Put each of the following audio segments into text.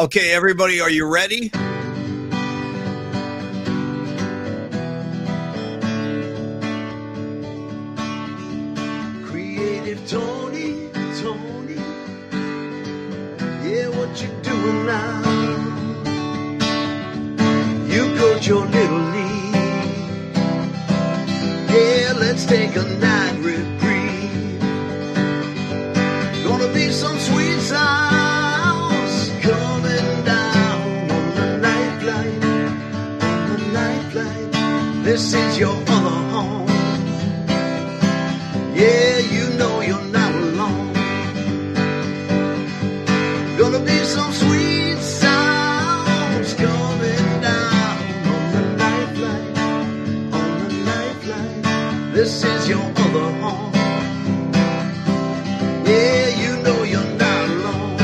Okay, everybody, are you ready? Creative Tony, yeah, what you doing now? You coach your little league, yeah, let's take a night reprieve. Gonna be some sweet sounds coming down on the night flight, on the night flight. This is your other home. Yeah, you know you're not alone. Gonna be some sweet sounds coming down on the night flight, on the night flight. This is your other home. Yeah, you know you're not alone.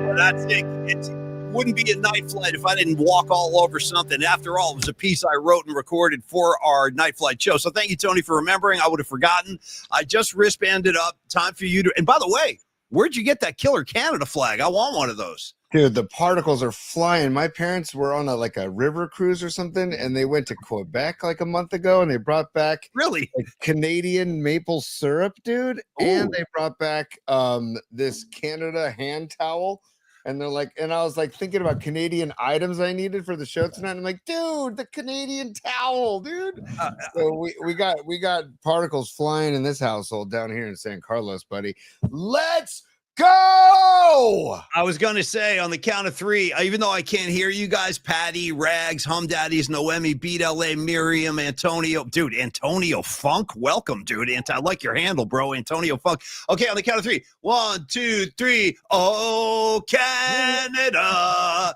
Well, that's it. It wouldn't be a night flight if I didn't walk all over something. After all, it was a piece I wrote and recorded for our night flight show. So thank you, Tony, for remembering. I would have forgotten. I just wristbanded up. Time for you to. And by the way, where'd you get that killer Canada flag? I want one of those. Dude, the particles are flying. My parents were on a river cruise or something, and they went to Quebec like a month ago, and they brought back Really? Canadian maple syrup, dude. Ooh. And they brought back this Canada hand towel. And they're like, and I was like thinking about Canadian items I needed for the show tonight. I'm like, dude, the Canadian towel, dude. So we got particles flying in this household down here in San Carlos, buddy. Let's go. I was going to say on the count of three, even though I can't hear you guys, Patty, Rags, Hum Daddies, Noemi, Beat LA, Miriam, Antonio. Dude, Antonio Funk. Welcome, dude. I like your handle, bro. Antonio Funk. Okay, on the count of three. 1, 2, 3. Oh, Canada,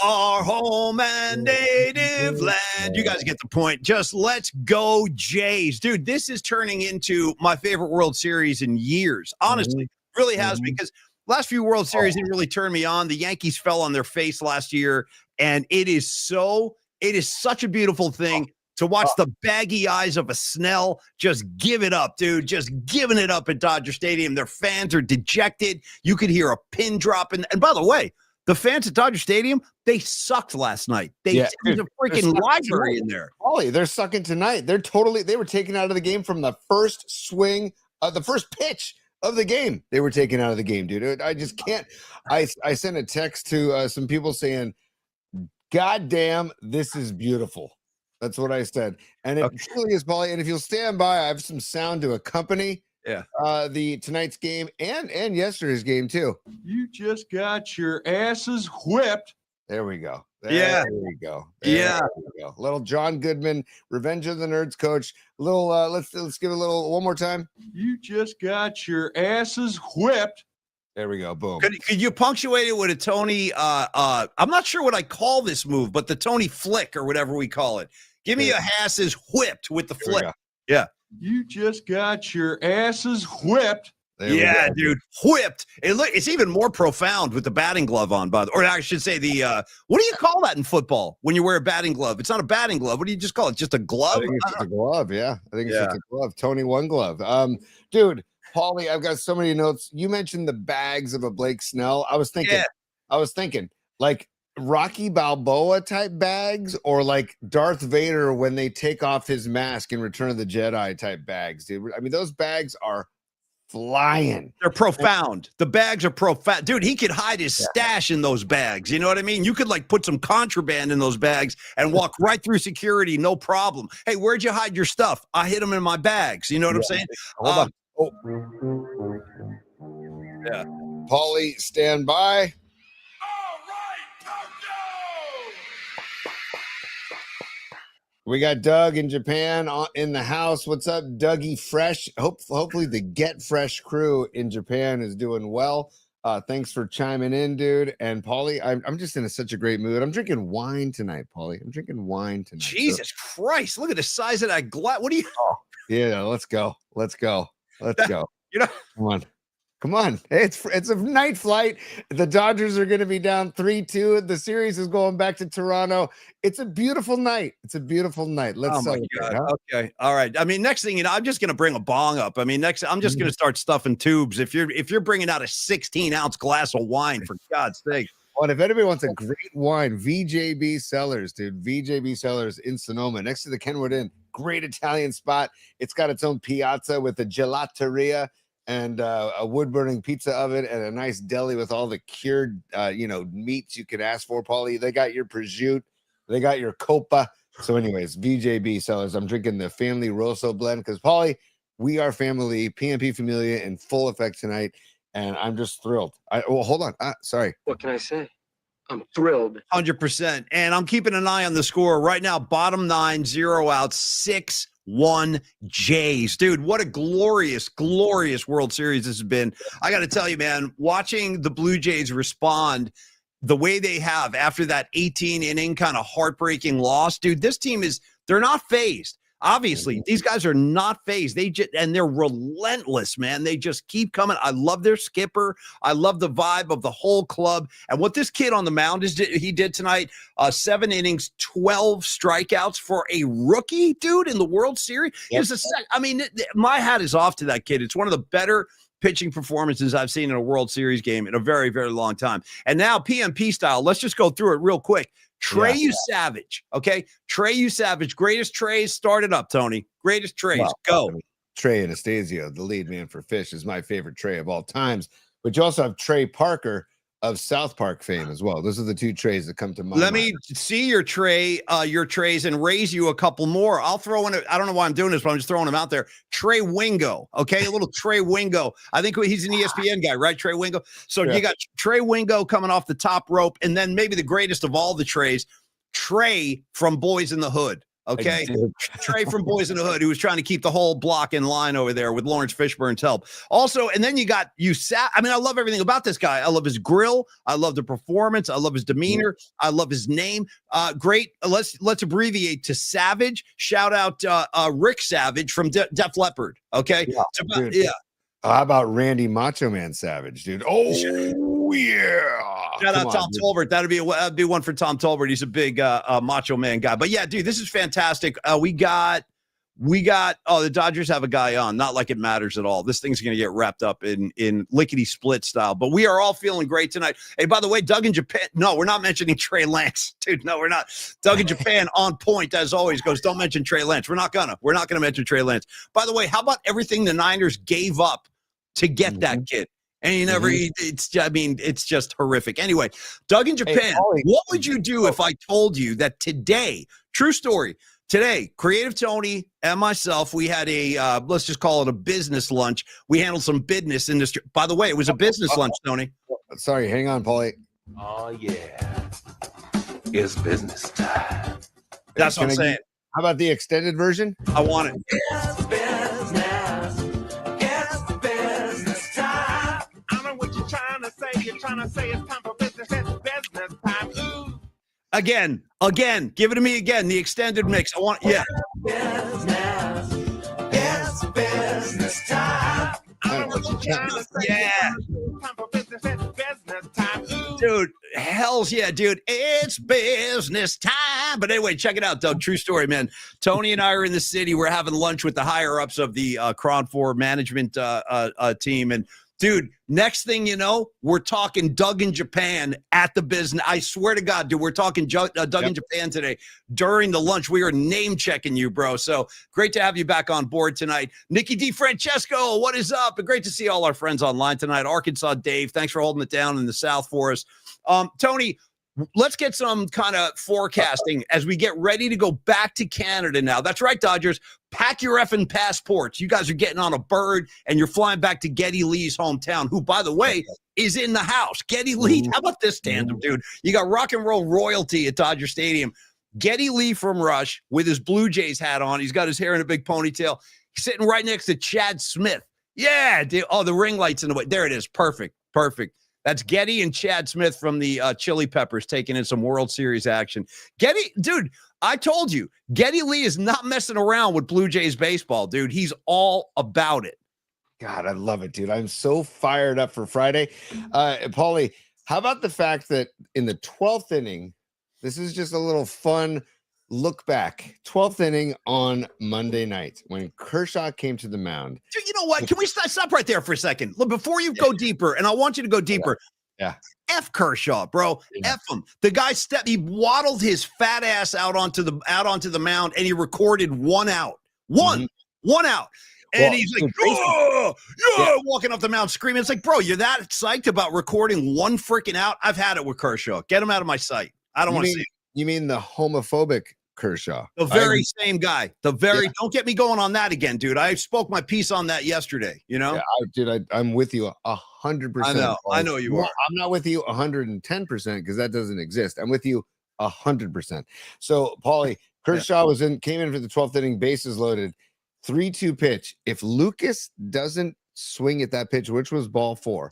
our home and native land. You guys get the point. Just let's go, Jays. Dude, this is turning into my favorite World Series in years. Honestly. Really has, because last few World Series didn't really turn me on. The Yankees fell on their face last year, and it is such a beautiful thing to watch the baggy eyes of a Snell just give it up, dude. Just giving it up at Dodger Stadium. Their fans are dejected. You could hear a pin drop. And by the way, the fans at Dodger Stadium, they sucked last night. There's a freaking library in there. Ollie, they're sucking tonight. They were taken out of the game from the first swing, the first pitch of the game. They were taken out of the game, dude. I just can't. I sent a text to some people saying, God damn, this is beautiful. That's what I said. And it truly is, Paulie. And if you'll stand by, I have some sound to accompany the tonight's game and yesterday's game too. You just got your asses whipped. There we go. There we go. We go. Little John Goodman, Revenge of the Nerds coach. Little let's give it a little one more time. You just got your asses whipped. There we go. Boom. Could you punctuate it with a Tony? I'm not sure what I call this move, but the Tony flick or whatever we call it. Give me a asses whipped with the flick. Yeah. You just got your asses whipped. Yeah, dude, whipped. It's even more profound with the batting glove on, or I should say what do you call that in football when you wear a batting glove? It's not a batting glove. What do you just call it? Just a glove? I think it's just a glove. Yeah, I think it's just a glove. Tony One Glove. Dude, Paulie, I've got so many notes. You mentioned the bags of a Blake Snell. I was thinking, like Rocky Balboa type bags, or like Darth Vader when they take off his mask in Return of the Jedi type bags, dude. I mean, those bags are flying. They're profound. The bags are profound. Dude, he could hide his stash in those bags. You know what I mean? You could like put some contraband in those bags and walk right through security, no problem. Hey, where'd you hide your stuff? I hid them in my bags. You know what I'm saying? Hold on. Yeah. Paulie, stand by. We got Doug in Japan in the house. What's up, Dougie Fresh? Hopefully the Get Fresh crew in Japan is doing well. Thanks for chiming in, dude. And Paulie, I'm just in such a great mood. I'm drinking wine tonight, Paulie. I'm drinking wine tonight. Jesus Christ. Look at the size of that glass. What do you... Yeah, let's go. You know, Come on. It's a night flight. The Dodgers are going to be down 3-2. The series is going back to Toronto. It's a beautiful night. Let's Oh my celebrate. God. Huh? Okay. All right. I mean, next thing you know, I'm just going to bring a bong up. I mean, next, I'm just going to start stuffing tubes. If you're bringing out a 16-ounce glass of wine, for God's sake. Well, if anybody wants a great wine, VJB Cellars, dude. VJB Cellars in Sonoma, next to the Kenwood Inn. Great Italian spot. It's got its own piazza with a gelateria and a wood-burning pizza oven and a nice deli with all the cured, meats you could ask for, Paulie. They got your prosciutto. They got your Copa. So anyways, VJB Cellars. I'm drinking the Family Rosso blend because, Paulie, we are family, PNP Familia in full effect tonight. And I'm just thrilled. Hold on. Sorry. What can I say? I'm thrilled. 100%. And I'm keeping an eye on the score right now. Bottom 9, 0 outs, 6-1 Jays. Dude, what a glorious, glorious World Series this has been. I got to tell you, man, watching the Blue Jays respond the way they have after that 18-inning kind of heartbreaking loss, dude, this team they're not phased. Obviously, these guys are not phased. They're relentless, man. They just keep coming. I love their skipper. I love the vibe of the whole club. And what this kid on the mound he did tonight, 7 innings, 12 strikeouts for a rookie, dude, in the World Series. Yep. My hat is off to that kid. It's one of the better pitching performances I've seen in a World Series game in a very, very long time. And now PMP style, let's just go through it real quick. Treyu Savage, okay? Treyu Savage, greatest trays. Start it up, Tony. Greatest trays. Go. Trey Anastasio, the lead man for Fish, is my favorite Trey of all times. But you also have Trey Parker of South Park fame as well. Those are the 2 trays that come to mind. Let me see your trays and raise you a couple more. I'll throw in I don't know why I'm doing this, but I'm just throwing them out there. Trey Wingo, okay? A little Trey Wingo. I think he's an ESPN guy, right? Trey Wingo. So you got Trey Wingo coming off the top rope, and then maybe the greatest of all the trays, Trey from Boys in the Hood. Okay, Trey from Boys in the Hood, who was trying to keep the whole block in line over there with Lawrence Fishburne's help. Also, and then you got I mean, I love everything about this guy. I love his grill. I love the performance. I love his demeanor. I love his name. Great. Let's abbreviate to Savage. Shout out Rick Savage from Def Leppard. Okay, How about Randy Macho Man Savage, dude? Oh yeah. Shout out Tom Tolbert. That'd be one for Tom Tolbert. He's a big Macho Man guy. But yeah, dude, this is fantastic. We got the Dodgers have a guy on. Not like it matters at all. This thing's gonna get wrapped up in lickety split style. But we are all feeling great tonight. Hey, by the way, Doug in Japan. No, we're not mentioning Trey Lance, dude. No, we're not. Doug in Japan on point as always goes. Don't mention Trey Lance. We're not gonna mention Trey Lance. By the way, how about everything the Niners gave up to get that kid? And you never, it's just horrific. Anyway, Doug in Japan, what would you do if I told you that today, true story, today, Creative Tony and myself, we had a, let's just call it a business lunch. We handled some business industry. By the way, it was a business lunch, Tony. Sorry, hang on, Paulie. Oh, yeah. It's business time. That's what I'm saying. How about the extended version? I want it. It's business. It's business time. I know what you're trying to say. You're trying to say it's time for business. It's business time. Ooh. Again, give it to me again. The extended mix. I want, yeah. Business. It's business time. I know what you're trying to say. Yeah. It's time for business. It's business time. Ooh. Dude, hell's yeah, dude. It's business time. But anyway, check it out, Doug. True story, man. Tony and I are in the city. We're having lunch with the higher ups of the Cron 4 management team. And dude, next thing you know, we're talking Doug in Japan at the business. I swear to God, dude, we're talking Doug in Japan today. During the lunch, we are name checking you, bro. So great to have you back on board tonight. Nikki DiFrancesco, what is up? And great to see all our friends online tonight. Arkansas Dave, thanks for holding it down in the South for us. Tony, let's get some kind of forecasting as we get ready to go back to Canada now. That's right, Dodgers. Pack your effing passports. You guys are getting on a bird and you're flying back to Geddy Lee's hometown, who, by the way, is in the house. Geddy Lee, how about this tandem, dude? You got rock and roll royalty at Dodger Stadium. Geddy Lee from Rush with his Blue Jays hat on. He's got his hair in a big ponytail. He's sitting right next to Chad Smith. Yeah, dude. Oh, the ring light's in the way. There it is. Perfect. That's Geddy and Chad Smith from the Chili Peppers taking in some World Series action. Geddy, dude, I told you, Geddy Lee is not messing around with Blue Jays baseball, dude. He's all about it. God, I love it, dude. I'm so fired up for Friday. Paulie, how about the fact that in the 12th inning, this is just a little fun look back. 12th inning on Monday night when Kershaw came to the mound. Dude, you know what? Can we stop right there for a second? Look, before you go deeper, and I want you to go deeper. Yeah. F Kershaw, bro. Yeah. F him. The guy he waddled his fat ass out onto the mound, and he recorded one out. One out. And he's like, walking up the mound screaming. It's like, bro, you're that psyched about recording one freaking out? I've had it with Kershaw. Get him out of my sight. I don't want to see it. You mean the homophobic Kershaw? The very same guy. Don't get me going on that again, dude. I spoke my piece on that yesterday, you know? Yeah, I'm with you 100%. I know you are. I'm not with you 110% because that doesn't exist. I'm with you 100%. So, Paulie, Kershaw came in for the 12th inning, bases loaded, 3-2 pitch. If Lucas doesn't swing at that pitch, which was ball 4,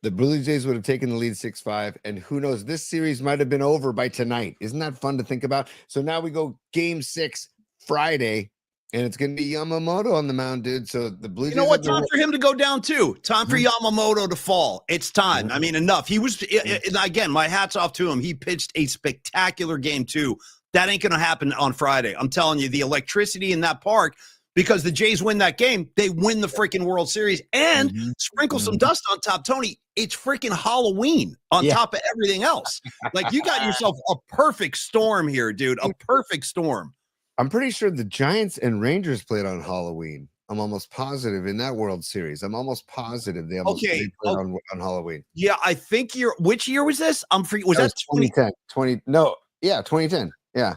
the Blue Jays would have taken the lead 6-5, and who knows, this series might have been over by tonight. Isn't that fun to think about? So now we go game 6 Friday, and it's going to be Yamamoto on the mound, dude. So the Blue Jays. You know what? Time for him to go down too. Time for Yamamoto to fall. It's time. I mean, enough. He was, and again, my hat's off to him. He pitched a spectacular game too. That ain't going to happen on Friday. I'm telling you, the electricity in that park, because the Jays win that game, they win the freaking World Series and sprinkle some dust on top. Tony, it's freaking Halloween on top of everything else. Like, you got yourself a perfect storm here, dude. A perfect storm. I'm pretty sure the Giants and Rangers played on Halloween. I'm almost positive in that World Series. I'm almost positive they played on Halloween. Yeah, I think which year was this? I'm free. Was that 2010? 2010. Yeah.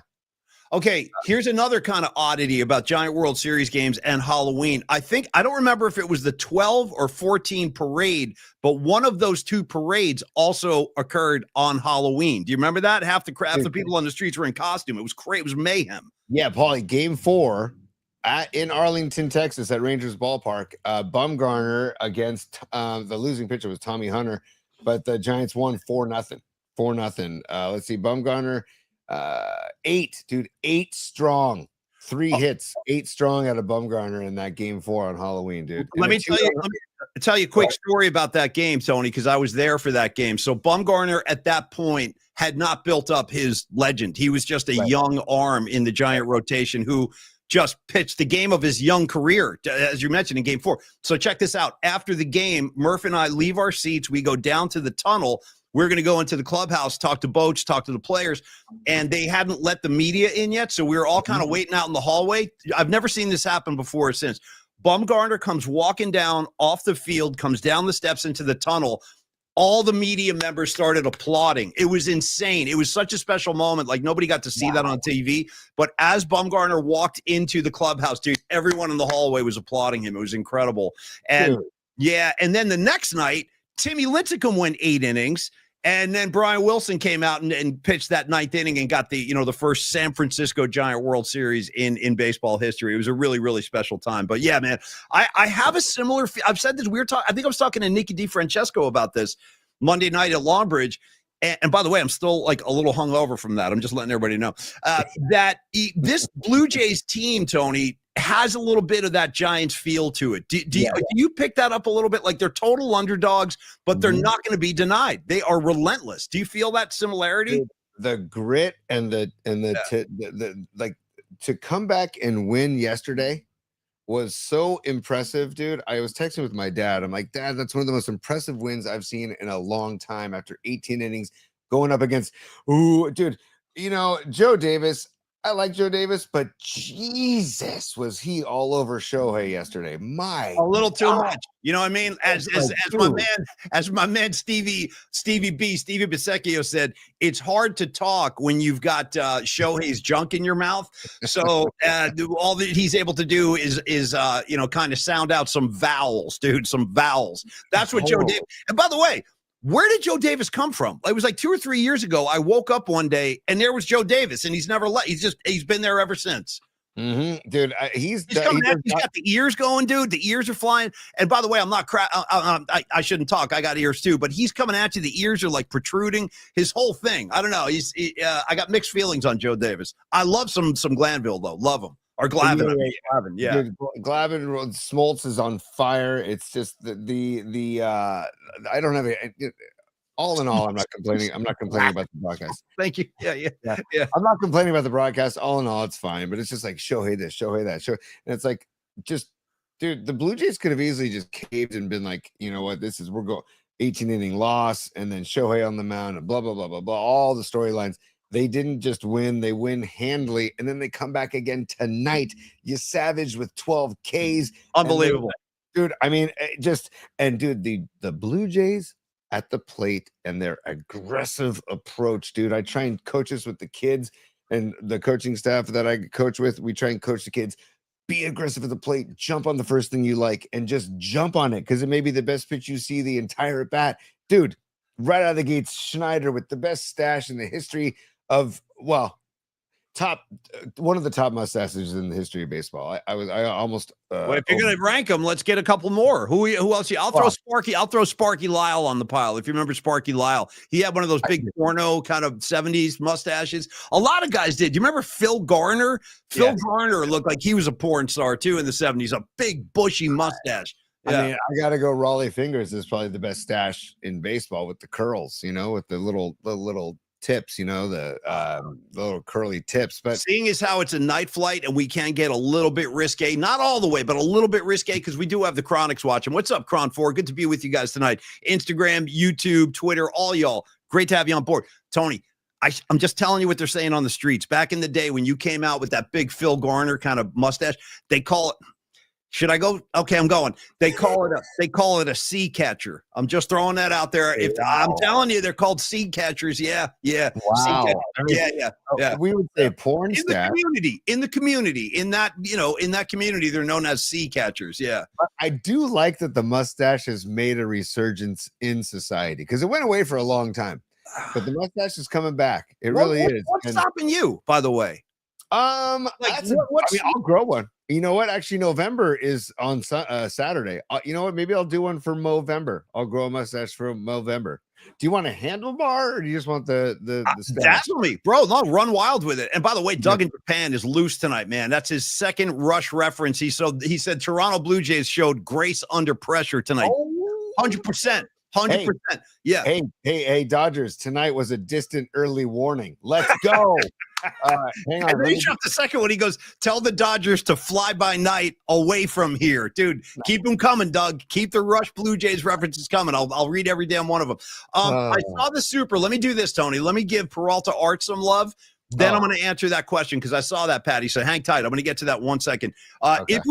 Okay, here's another kind of oddity about Giant World Series games and Halloween. I don't remember if it was the 12 or 14 parade, but one of those two parades also occurred on Halloween. Do you remember that? Half the people on the streets were in costume. It was crazy. It was mayhem. Yeah, Paulie, game 4 in Arlington, Texas at Rangers Ballpark. Bumgarner against the losing pitcher was Tommy Hunter, but the Giants won 4-0. 4-0. Let's see, Bumgarner 8 strong, 3 hits, 8 strong out of Bumgarner in that game 4 on Halloween, dude. Let me tell you a quick story about that game, Tony, because I was there for that game. So Bumgarner at that point had not built up his legend. He was just a young arm in the Giant rotation who just pitched the game of his young career, as you mentioned, in game 4. So check this out. After the game, Murph and I leave our seats. We go down to the tunnel. We're going to go into the clubhouse, talk to Boach, talk to the players, and they hadn't let the media in yet, so we were all kind of waiting out in the hallway. I've never seen this happen before or since. Bumgarner comes walking down off the field, comes down the steps into the tunnel. All the media members started applauding. It was insane. It was such a special moment. Like, nobody got to see that on TV. But as Bumgarner walked into the clubhouse, dude, everyone in the hallway was applauding him. It was incredible. And and then the next night, Timmy Lincecum went 8 innings. And then Brian Wilson came out and pitched that 9th inning and got the first San Francisco Giant World Series in baseball history. It was a really, really special time. But yeah, man, I have a similar. I've said this. I think I was talking to Nicky DiFrancesco about this Monday night at Longbridge. And by the way, I'm still like a little hungover from that. I'm just letting everybody know that this Blue Jays team, Tony, has a little bit of that Giants feel to it. Do you pick that up a little bit? Like, they're total underdogs, but they're not going to be denied. They are relentless. Do you feel that similarity? The grit and the to come back and win yesterday was so impressive, dude. I was texting with my dad. I'm like, Dad, that's one of the most impressive wins I've seen in a long time after 18 innings going up against, dude, Joe Davis. I like Joe Davis, but Jesus, was he all over Shohei yesterday? A little too much. You know what I mean? As my man Stevie Bisecchio said, it's hard to talk when you've got Shohei's junk in your mouth. So all that he's able to do is kind of sound out some vowels, dude. Some vowels. That's what Joe Davis. And by the way, where did Joe Davis come from? It was like 2 or 3 years ago. I woke up one day and there was Joe Davis, and he's never left. He's been there ever since. Dude, he's coming out. He's got the ears going, dude. The ears are flying. And by the way, I'm not I shouldn't talk. I got ears too, but he's coming at you. The ears are like protruding. His whole thing. I don't know. I got mixed feelings on Joe Davis. I love some Glanville though. Love him. Or Glavin. I mean, Glavin, yeah. Dude, Glavin Smoltz is on fire. It's just the I don't have it. All in all, I'm not complaining. I'm not complaining about the broadcast. Thank you. Yeah. Yeah. I'm not complaining about the broadcast. All in all, it's fine. But it's just like Shohei this, Shohei that, and it's like just, dude, the Blue Jays could have easily just caved and been like, you know what, we're going 18-inning loss, and then Shohei on the mound, and blah blah blah blah blah. All the storylines. They didn't just win; they win handily, and then they come back again tonight. You savage with 12 Ks, Unbelievable, dude. I mean, dude, the Blue Jays at the plate and their aggressive approach, dude. I try and coach this with the kids and the coaching staff that I coach with. We try and coach the kids. Be aggressive at the plate, jump on the first thing you like, and just jump on it because it may be the best pitch you see the entire at bat, dude. Right out of the gates, Schneider with the best stash in the history of, well, one of the top mustaches in the history of baseball. I almost. Well, if you're going to rank them, let's get a couple more. Who else? I'll throw Sparky Lyle on the pile. If you remember Sparky Lyle, he had one of those big porno kind of 70s mustaches. A lot of guys did. Do you remember Phil Garner? Phil Garner looked like he was a porn star too in the 70s. A big bushy mustache. Yeah. I mean, I gotta go. Raleigh Fingers is probably the best stash in baseball with the curls. You know, with the little tips, you know, the little curly tips. But seeing as how it's a night flight and we can get a little bit risque, not all the way, but a little bit risque because we do have the Chronics watching. What's up, Cron 4? Good to be with you guys tonight. Instagram, YouTube, Twitter, all y'all. Great to have you on board. Tony, I'm just telling you what they're saying on the streets. Back in the day when you came out with that big Phil Garner kind of mustache, they call it. Should I go? Okay, I'm going. They call it a sea catcher. I'm just throwing that out there. If I'm telling you, they're called sea catchers. Yeah. Wow. Yeah. We would say porn stash. In the community, in that community, they're known as sea catchers. Yeah. But I do like that the mustache has made a resurgence in society because it went away for a long time, but the mustache is coming back. It really is. What's stopping you, by the way? I'll grow one. You know what? Actually, November is on Saturday. You know what? Maybe I'll do one for Movember. I'll grow a mustache for Movember. Do you want a handlebar or do you just want the dazzle me, bro? No, run wild with it. And by the way, Doug in Japan is loose tonight, man. That's his second Rush reference. He said Toronto Blue Jays showed grace under pressure tonight. 100%. 100%. Yeah. Hey, Dodgers, tonight was a distant early warning. Let's go. Hang on. And then he dropped the second one. He goes, tell the Dodgers to fly by night away from here. Dude, keep them coming, Doug. Keep the Rush Blue Jays references coming. I'll read every damn one of them. I saw the super. Let me do this, Tony. Let me give Peralta Art some love. Then I'm going to answer that question because I saw that, Patty. So hang tight. I'm going to get to that 1 second. Okay. If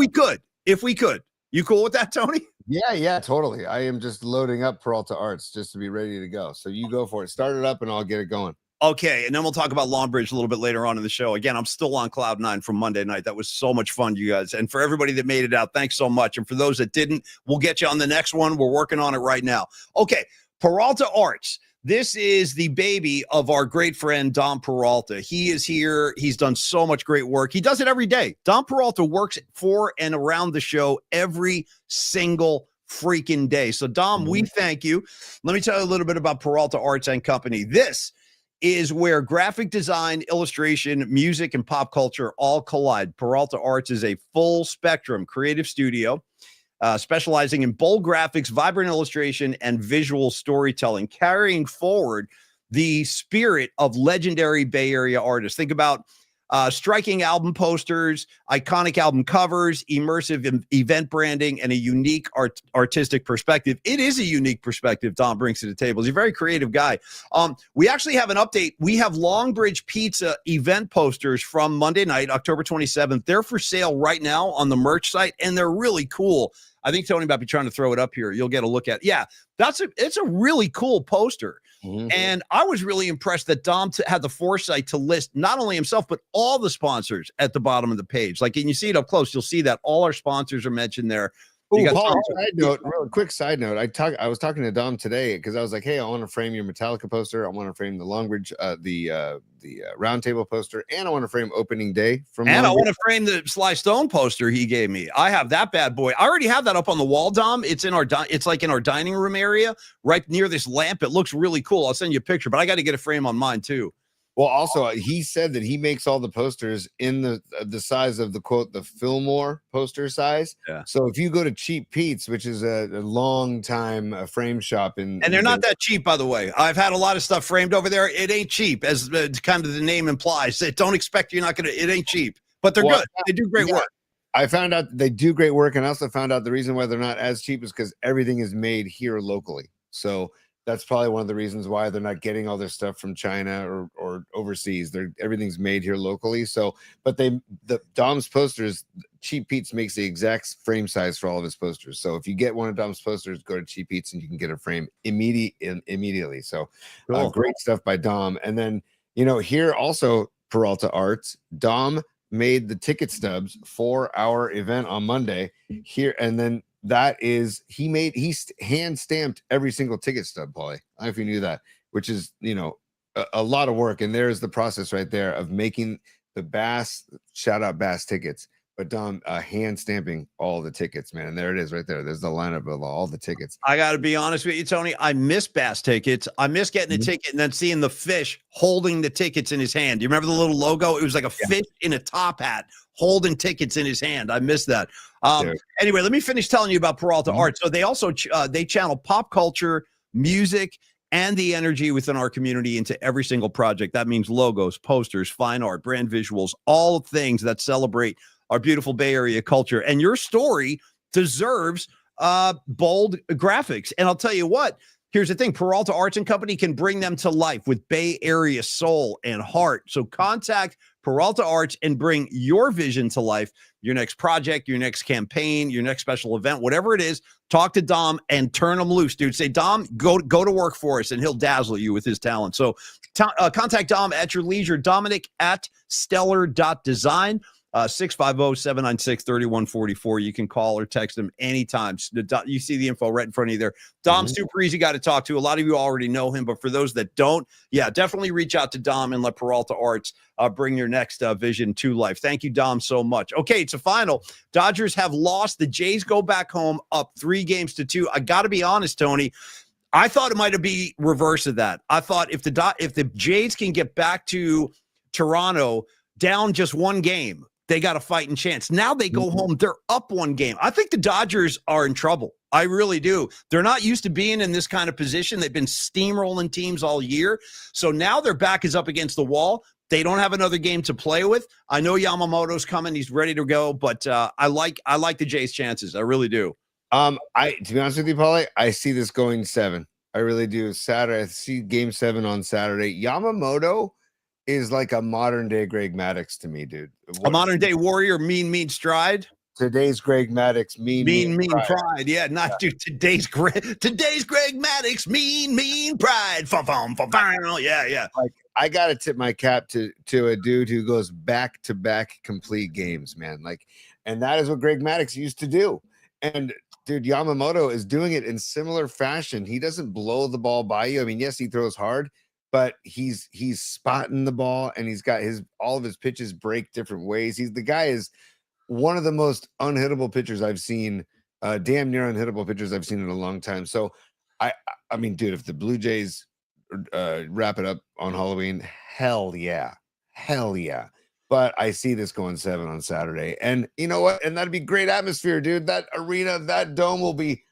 we could. You cool with that, Tony? Yeah, totally. I am just loading up Peralta Arts just to be ready to go. So you go for it. Start it up and I'll get it going. Okay, and then we'll talk about Longbridge a little bit later on in the show. Again, I'm still on Cloud 9 from Monday night. That was so much fun, you guys. And for everybody that made it out, thanks so much. And for those that didn't, we'll get you on the next one. We're working on it right now. Okay, Peralta Arts. This is the baby of our great friend, Dom Peralta. He is here. He's done so much great work. He does it every day. Dom Peralta works for and around the show every single freaking day. So, Dom, we thank you. Let me tell you a little bit about Peralta Arts and Company. This is where graphic design, illustration, music, and pop culture all collide. Peralta Arts is a full spectrum creative studio specializing in bold graphics, vibrant illustration, and visual storytelling, carrying forward the spirit of legendary Bay Area artists. Think about striking album posters, iconic album covers, immersive event branding, and a unique artistic perspective. It is a unique perspective Dom brings to the table. He's a very creative guy. We actually have an update. We have Longbridge Pizza event posters from Monday night, October 27th. They're for sale right now on the merch site, and they're really cool. I think Tony might be trying to throw it up here. You'll get a look at it. Yeah, it's a really cool poster. Mm-hmm. And I was really impressed that Dom had the foresight to list not only himself, but all the sponsors at the bottom of the page. Like, and you see it up close, you'll see that all our sponsors are mentioned there. Paul, real quick side note. I was talking to Dom today because I was like, hey, I want to frame your Metallica poster. I want to frame the Longbridge, the roundtable poster, and I want to frame opening day from. And Longbridge. I want to frame the Sly Stone poster he gave me. I have that bad boy. I already have that up on the wall, Dom. It's in it's like in our dining room area, right near this lamp. It looks really cool. I'll send you a picture, but I got to get a frame on mine too. Well, also he said that he makes all the posters in the size of the quote the Fillmore poster size. Yeah. So if you go to Cheap Pete's, which is a long time frame shop And they're not that cheap, by the way. I've had a lot of stuff framed over there. It ain't cheap, as kind of the name implies. Don't expect you're not going to. It ain't cheap, but they're good. They do great work. I found out they do great work, and I also found out the reason why they're not as cheap is because everything is made here locally. So that's probably one of the reasons why they're not getting all their stuff from China or overseas. Everything's made here locally. So, but the Dom's posters, Cheap Pete's makes the exact frame size for all of his posters. So if you get one of Dom's posters, go to Cheap Pete's and you can get a frame immediately. So Cool. great stuff by Dom. And then here also Peralta Arts, Dom made the ticket stubs for our event on Monday here, and then he hand stamped every single ticket stub, Paulie. I don't know if you knew that, which is a lot of work. And there's the process right there of making the Bass shout out Bass tickets. But Dom hand stamping all the tickets, man. And there it is right there. There's the lineup of all the tickets. I got to be honest with you, Tony. I miss Bass tickets. I miss getting a ticket and then seeing the fish holding the tickets in his hand. Do you remember the little logo? It was like a fish in a top hat holding tickets in his hand. I miss that. Anyway, let me finish telling you about Peralta Art. So they also they channel pop culture, music, and the energy within our community into every single project. That means logos, posters, fine art, brand visuals, all things that celebrate our beautiful Bay Area culture. And your story deserves bold graphics. And I'll tell you what, here's the thing. Peralta Arts and Company can bring them to life with Bay Area soul and heart. So contact Peralta Arts and bring your vision to life. Your next project, your next campaign, your next special event, whatever it is, talk to Dom and turn him loose, dude. Say, Dom, go to work for us, and he'll dazzle you with his talent. So contact Dom at your leisure, Dominic at stellar.design. 650-796-3144. You can call or text him anytime. You see the info right in front of you there. Dom's super easy guy to talk to. A lot of you already know him, but for those that don't, definitely reach out to Dom and let Peralta Arts bring your next vision to life. Thank you, Dom, so much. Okay, it's a final. Dodgers have lost. The Jays go back home up 3-2. I got to be honest, Tony. I thought it might have been reverse of that. I thought if the Jays can get back to Toronto down just one game, they got a fighting chance. Now they go home, they're up one game. I think the Dodgers are in trouble. I really do. They're not used to being in this kind of position. They've been steamrolling teams all year. So now their back is up against the wall. They don't have another game to play with. I know Yamamoto's coming. He's ready to go, but I like the Jays' chances. I really do. To be honest with you, Paulie, I see this going 7. I really do. Saturday, I see game 7 on Saturday. Yamamoto is like a modern day Greg Maddux to me, dude. A modern day warrior, mean stride. Today's Greg Maddux, mean pride. Yeah, not dude. Today's Greg Maddux, mean pride. Yeah. Like I gotta tip my cap to a dude who goes back to back complete games, man. Like, and that is what Greg Maddux used to do. And dude, Yamamoto is doing it in similar fashion. He doesn't blow the ball by you. I mean, yes, he throws hard, but he's spotting the ball, and he's got all of his pitches break different ways. The guy is one of the most unhittable pitchers I've seen, damn near unhittable pitchers I've seen in a long time. So I mean, dude, if the Blue Jays wrap it up on Halloween, hell yeah. But I see this going 7 on Saturday, and you know what? And that'd be great atmosphere, dude. That arena, that dome will be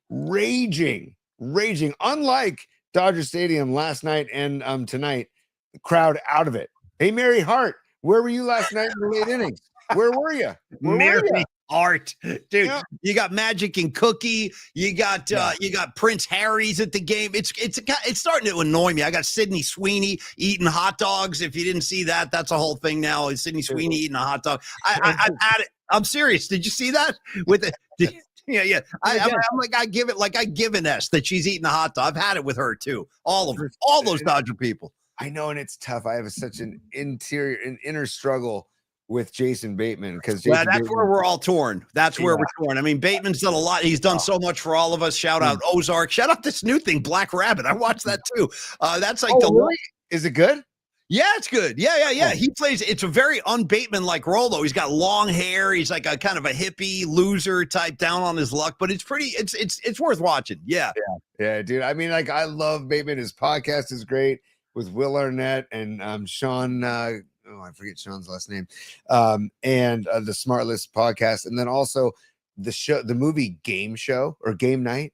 raging. Unlike Dodger Stadium last night and tonight, the crowd out of it. Hey, Mary Hart, where were you last night in the late innings? Where were you? Mary Hart, dude. Yeah. You got Magic and Cookie. You got Prince Harry's at the game. It's starting to annoy me. I got Sydney Sweeney eating hot dogs. If you didn't see that, that's a whole thing now. Is Sydney Sweeney eating a hot dog? I've had it. I'm serious. Did you see that with it? Yeah. I'm like, I give an S that she's eating a hot dog. I've had it with her too. All those Dodger people. I know, and it's tough. I have such an inner struggle with Jason Bateman because that's where we're all torn. That's where we're torn. I mean, Bateman's done a lot. He's done so much for all of us. Shout out Ozark. Shout out this new thing, Black Rabbit. I watched that too. That's like really? Is it good? Yeah, it's good. Yeah. He plays. It's a very un-Bateman like role though. He's got long hair. He's like a kind of a hippie loser type, down on his luck. But it's pretty. It's worth watching. Yeah, dude. I mean, like I love Bateman. His podcast is great. with Will Arnett and Sean. I forget Sean's last name. And the Smart List podcast, and then also the movie Game Show or Game Night.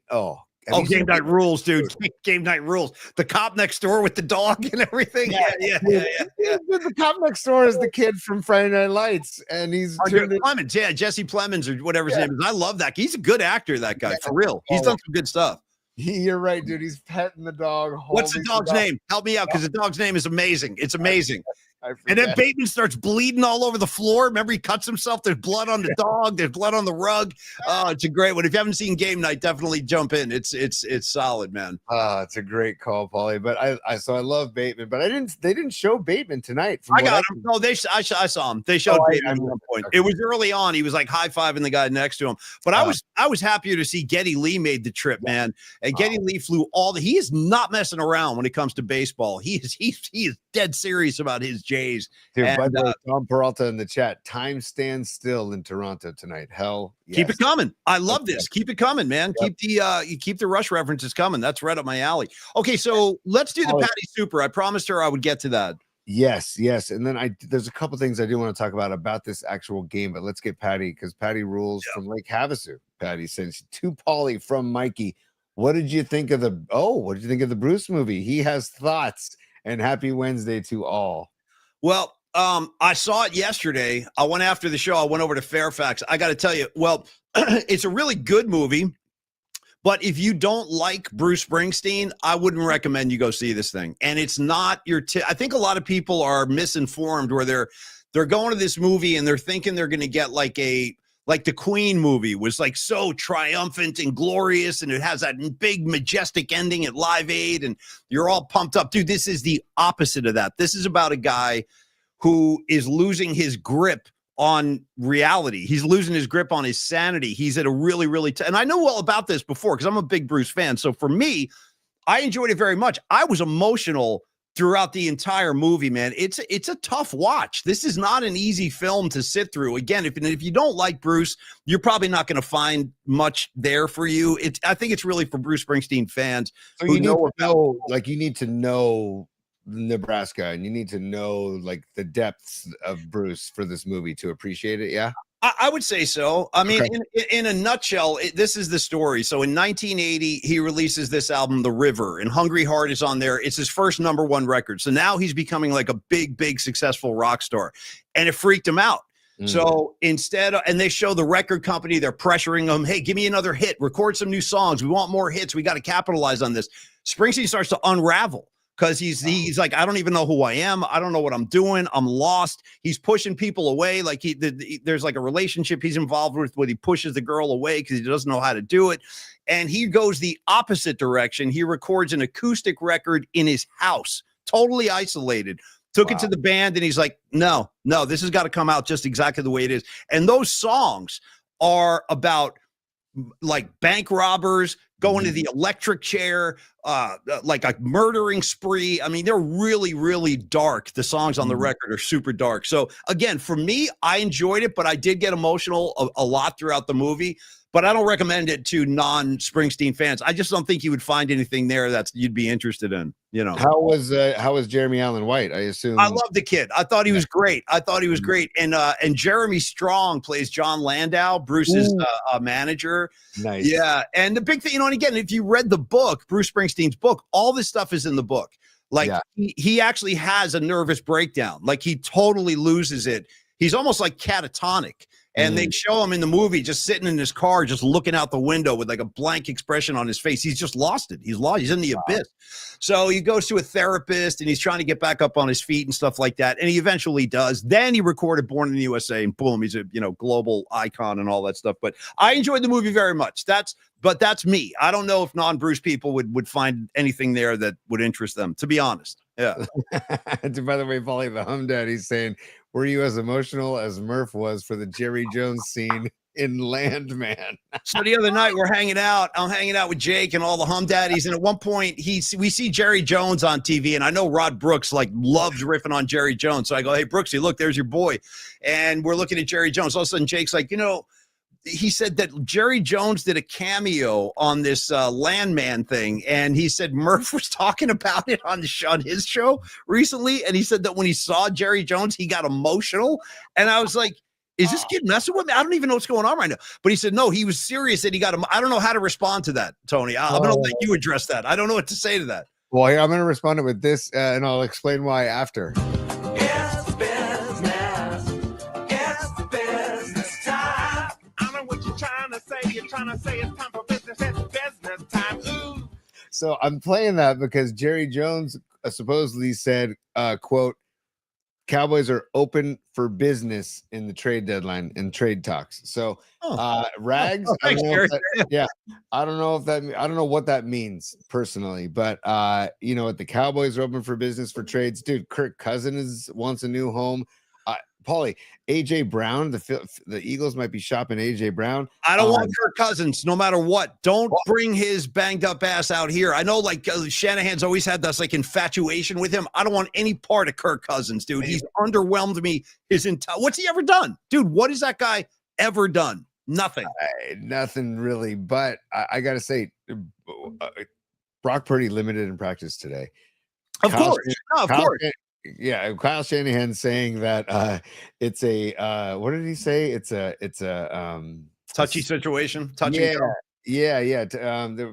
Oh. Game Night rules, dude. Game Night rules. The cop next door with the dog and everything. Yeah. The cop next door is the kid from Friday Night Lights, and he's Plemons. Yeah, Jesse Plemons or whatever his name is. I love that. He's a good actor, that guy, for real. He's done some good stuff. You're right, dude. He's petting the dog. What's the dog's name? Help me out, because the dog's name is amazing. It's amazing. And then Bateman starts bleeding all over the floor. Remember, he cuts himself. There's blood on the dog. There's blood on the rug. Oh, it's a great one. If you haven't seen Game Night, definitely jump in. It's solid, man. It's a great call, Paulie. But I love Bateman, but they didn't show Bateman tonight. I got him. No, I saw him. They showed Bateman at one point. Okay. It was early on. He was like high-fiving the guy next to him. But I was happier to see Geddy Lee made the trip, man. And Geddy Lee flew he is not messing around when it comes to baseball. He is dead serious about his Jays. Dude, Tom Peralta in the chat. Time stands still in Toronto tonight. Hell, yes. Keep it coming. I love this. Keep it coming, man. Yep. Keep the Rush references coming. That's right up my alley. Okay, so let's do the Patty Super. I promised her I would get to that. Yes. And then there's a couple things I do want to talk about this actual game, but let's get Patty, because Patty rules from Lake Havasu. Patty sends to Paulie from Mikey. What did you think of the Bruce movie? He has thoughts, and happy Wednesday to all. Well, I saw it yesterday. I went after the show. I went over to Fairfax. I got to tell you, it's a really good movie, but if you don't like Bruce Springsteen, I wouldn't recommend you go see this thing. And it's not I think a lot of people are misinformed, where they're going to this movie and they're thinking they're going to get like the Queen movie was like so triumphant and glorious, and it has that big majestic ending at Live Aid, and you're all pumped up. Dude, this is the opposite of that. This is about a guy who is losing his grip on reality. He's losing his grip on his sanity. He's at a really, really and I know all about this before because I'm a big Bruce fan. So for me, I enjoyed it very much. I was emotional throughout the entire movie, man. It's a tough watch. This is not an easy film to sit through. Again, if you don't like Bruce, you're probably not going to find much there for you. I think it's really for Bruce Springsteen fans. So you need to know Nebraska, and you need to know like the depths of Bruce for this movie to appreciate it. Yeah. I would say so. I mean, in a nutshell, this is the story. So in 1980, he releases this album, The River, and Hungry Heart is on there. It's his first #1 record. So now he's becoming like a big successful rock star, and it freaked him out. So and they show the record company, they're pressuring him. Hey, give me another hit, record some new songs. We want more hits. We got to capitalize on this. Springsteen starts to unravel. Because he's like, I don't even know who I am. I don't know what I'm doing. I'm lost. He's pushing people away. Like there's like a relationship he's involved with where he pushes the girl away because he doesn't know how to do it. And he goes the opposite direction. He records an acoustic record in his house, totally isolated. Took it to the band, and he's like, no, this has got to come out just exactly the way it is. And those songs are about like bank robbers going to the electric chair, like a murdering spree. I mean, they're really, really dark. The songs on the record are super dark. So again, for me, I enjoyed it, but I did get emotional a lot throughout the movie. But I don't recommend it to non-Springsteen fans. I just don't think you would find anything there that you'd be interested in. You know, how was Jeremy Allen White? I assume I love the kid. I thought he was great. And Jeremy Strong plays John Landau, Bruce's manager. Nice. Yeah, and the big thing, and again, if you read the book, Bruce Springsteen's book, all this stuff is in the book. Like he actually has a nervous breakdown. Like he totally loses it. He's almost like catatonic. And they show him in the movie just sitting in his car, just looking out the window with like a blank expression on his face. He's just lost it. He's lost. He's in the abyss. So he goes to a therapist and he's trying to get back up on his feet and stuff like that. And he eventually does. Then he recorded Born in the USA and boom, he's a global icon and all that stuff. But I enjoyed the movie very much. That's me. I don't know if non-Bruce people would find anything there that would interest them, to be honest. Yeah. By the way, Paulie, the Hum Daddy's saying, were you as emotional as Murph was for the Jerry Jones scene in Landman? So the other night we're hanging out. I'm hanging out with Jake and all the Hum Daddies. And at one point we see Jerry Jones on TV. And I know Rod Brooks like loves riffing on Jerry Jones. So I go, hey, Brooksy, look, there's your boy. And we're looking at Jerry Jones. All of a sudden Jake's like, he said that Jerry Jones did a cameo on this Landman thing, and he said Murph was talking about it on his show recently, and he said that when he saw Jerry Jones, he got emotional, and I was like, is this kid messing with me? I don't even know what's going on right now. But he said, no, he was serious that he got him. I don't know how to respond to that, Tony. I'm going to let you address that. I don't know what to say to that. Well, here, I'm going to respond with this, and I'll explain why after. It's business. It's business time. I know what you're trying to say. You're trying to say it's time for business. It's business time. Ooh. So I'm playing that because Jerry Jones supposedly said, quote, Cowboys are open for business in the trade deadline and trade talks. So Rags, I don't know I don't know what that means personally, but you know what, the Cowboys are open for business for trades. Dude, Kirk Cousins wants a new home. Paulie, AJ Brown, the Eagles might be shopping AJ Brown. I don't want Kirk Cousins, no matter what. Don't bring his banged up ass out here. I know, like Shanahan's always had this like infatuation with him. I don't want any part of Kirk Cousins, dude. He's underwhelmed me his entire. What's he ever done, dude? What has that guy ever done? Nothing. Nothing really. But I gotta say, Brock Purdy limited in practice today. Of course. Yeah, Kyle Shanahan saying that it's a what did he say? It's a touchy situation. Touch yeah, and go. Yeah.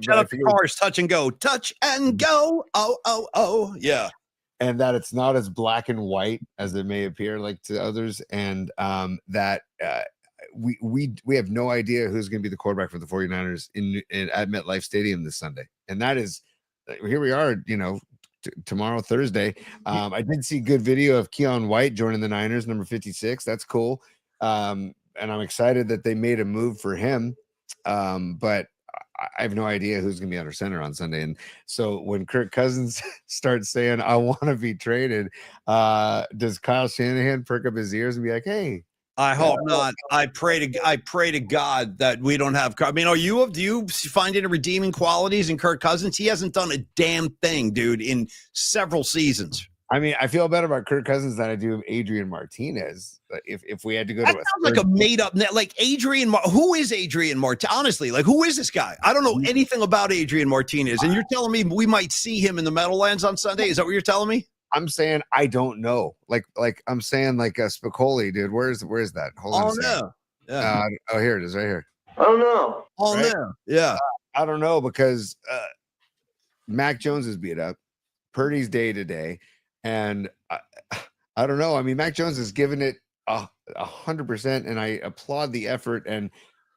Shut up the cars, touch and go. Touch and go. Oh. Yeah. And that it's not as black and white as it may appear like to others, and that we have no idea who's going to be the quarterback for the 49ers at MetLife Stadium this Sunday. And that is here we are, you know, tomorrow, Thursday. I did see good video of Keion White joining the Niners, number 56. That's cool. And I'm excited that they made a move for him. But I have no idea who's going to be under center on Sunday. And so when Kirk Cousins starts saying, I want to be traded, does Kyle Shanahan perk up his ears and be like, hey, I hope not. I pray to God that we don't have. I mean, do you find any redeeming qualities in Kirk Cousins? He hasn't done a damn thing, dude, in several seasons. I mean, I feel better about Kirk Cousins than I do of Adrian Martinez. If we had to go that to sounds like a made up, like Adrian. Who is Adrian Martinez? Honestly, like who is this guy? I don't know anything about Adrian Martinez, and you're telling me we might see him in the Meadowlands on Sunday? Is that what you're telling me? I'm saying I don't know. Like I'm saying like Spicoli, dude. Where's that? Hold on. No. Yeah. Oh, here it is, right here. Oh no. Oh right? no. Yeah. I don't know because Mac Jones is beat up. Purdy's day to day, and I don't know. I mean, Mac Jones has given it 100%, and I applaud the effort.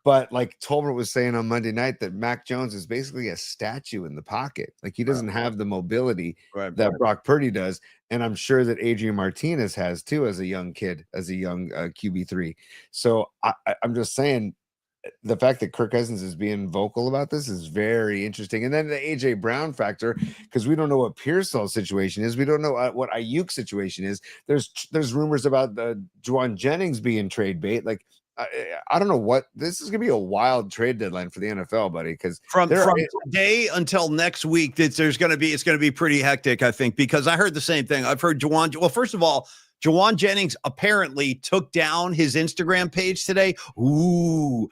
But like Tolbert was saying on Monday night, that Mac Jones is basically a statue in the pocket. Like he doesn't have the mobility that Brock Purdy does. And I'm sure that Adrian Martinez has too, as a young kid, as a young QB3. So I'm just saying the fact that Kirk Cousins is being vocal about this is very interesting. And then the AJ Brown factor, because we don't know what Pearsall's situation is. We don't know what Ayuk's situation is. There's rumors about the Juwan Jennings being trade bait. Like, I don't know what this is going to be a wild trade deadline for the NFL, buddy. Because from today until next week, it's going to be pretty hectic, I think, because I heard the same thing. I've heard well, first of all, Juwan Jennings apparently took down his Instagram page today. Ooh.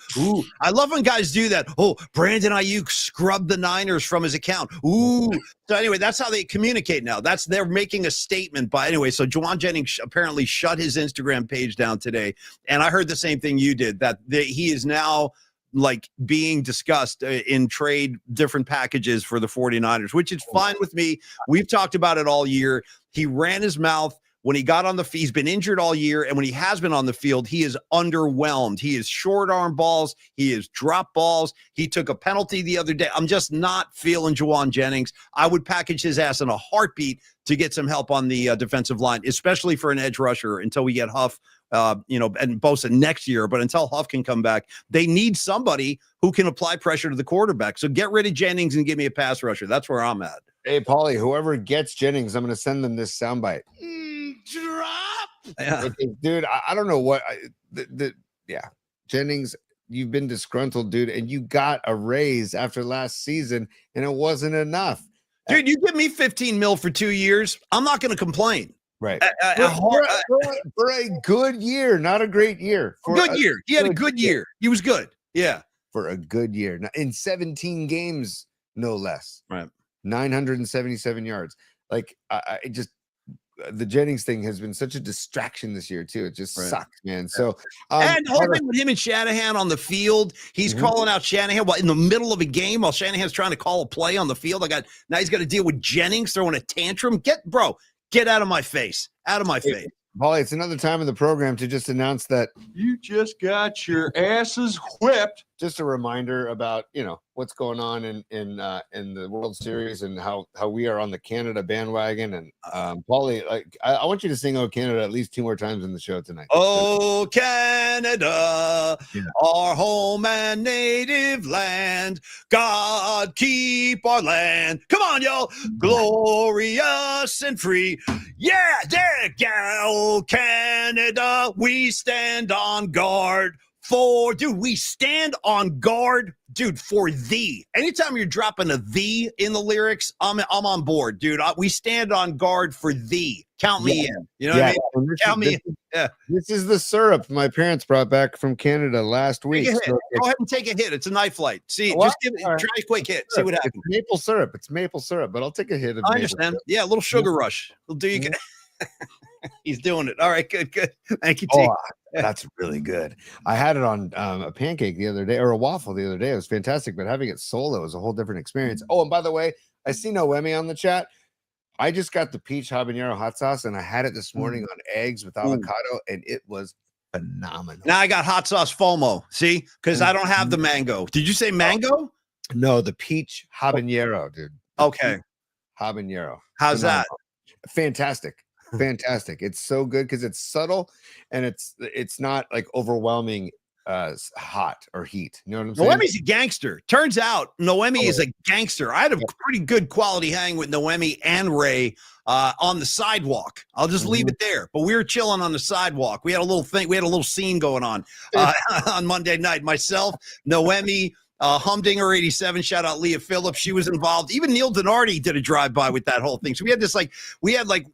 I love when guys do that. Oh, Brandon Ayuk scrubbed the Niners from his account. Ooh. So anyway, that's how they communicate now. They're making a statement. But anyway, so Juwan Jennings apparently shut his Instagram page down today. And I heard the same thing you did, that he is now like being discussed in trade different packages for the 49ers, which is fine with me. We've talked about it all year. He ran his mouth. When he got on the field, he's been injured all year. And when he has been on the field, he is underwhelmed. He is short arm balls. He is drop balls. He took a penalty the other day. I'm just not feeling Juwan Jennings. I would package his ass in a heartbeat to get some help on the defensive line, especially for an edge rusher until we get Huff, and Bosa next year. But until Huff can come back, they need somebody who can apply pressure to the quarterback. So get rid of Jennings and give me a pass rusher. That's where I'm at. Hey, Paulie, whoever gets Jennings, I'm going to send them this soundbite. Drop. Yeah. Okay, dude, I don't know what Jennings, you've been disgruntled, dude, and you got a raise after last season, and it wasn't enough. Dude, you give me $15 million for 2 years, I'm not going to complain. Right. For a good year, not a great year. Good year. He had a good year. He was good. Yeah. For a good year. Now, in 17 games, no less. Right. 977 yards. Like, I just, the Jennings thing has been such a distraction this year too. It just sucks, man. So, and the whole thing with him and Shanahan on the field, he's calling out Shanahan in the middle of a game while Shanahan's trying to call a play on the field. Now he's got to deal with Jennings throwing a tantrum. Get out of my face. Out of my face. Paulie, it's another time in the program to just announce that You just got your asses whipped. just a reminder about, what's going on in the World Series and how we are on the Canada bandwagon. And Paulie, like, I want you to sing "Oh Canada" at least 2 more times in the show tonight. Oh, Canada, our home and native land. God keep our land. Come on, y'all. Glorious and free. Yeah, there, gal, Canada. We stand on guard. We stand on guard, dude, for thee. Anytime you're dropping a thee in the lyrics, I'm on board, dude. We stand on guard for thee. Count me in. You know what I mean? Count me in. Yeah. This is the syrup my parents brought back from Canada last week. Go ahead and take a hit. It's a night flight. See, just try a quick hit. See what happens. It's maple syrup. It's maple syrup, but I'll take a hit of I understand. Yeah, a little sugar rush. Will do you. He's doing it. All right, good. Thank you, T. That's really good. I had it on a pancake the other day, or a waffle the other day. It was fantastic, but having it solo is a whole different experience. Oh, and by the way, I see Noemi on the chat. I just got the peach habanero hot sauce, and I had it this morning on eggs with avocado, and it was phenomenal. Now I got hot sauce FOMO. See, because I don't have the mango. Did you say mango? No, the peach habanero, dude. Okay, habanero. How's that? Fantastic. It's so good because it's subtle and it's not like overwhelming hot or heat. You know what I'm saying? Noemi's a gangster. Turns out Noemi is a gangster. I had a pretty good quality hang with Noemi and Ray on the sidewalk. I'll just leave it there. But we were chilling on the sidewalk. We had a little thing. We had a little scene going on Monday night. Myself, Noemi, Humdinger 87, shout out Leah Phillips. She was involved. Even Neil Donardi did a drive-by with that whole thing. So we had this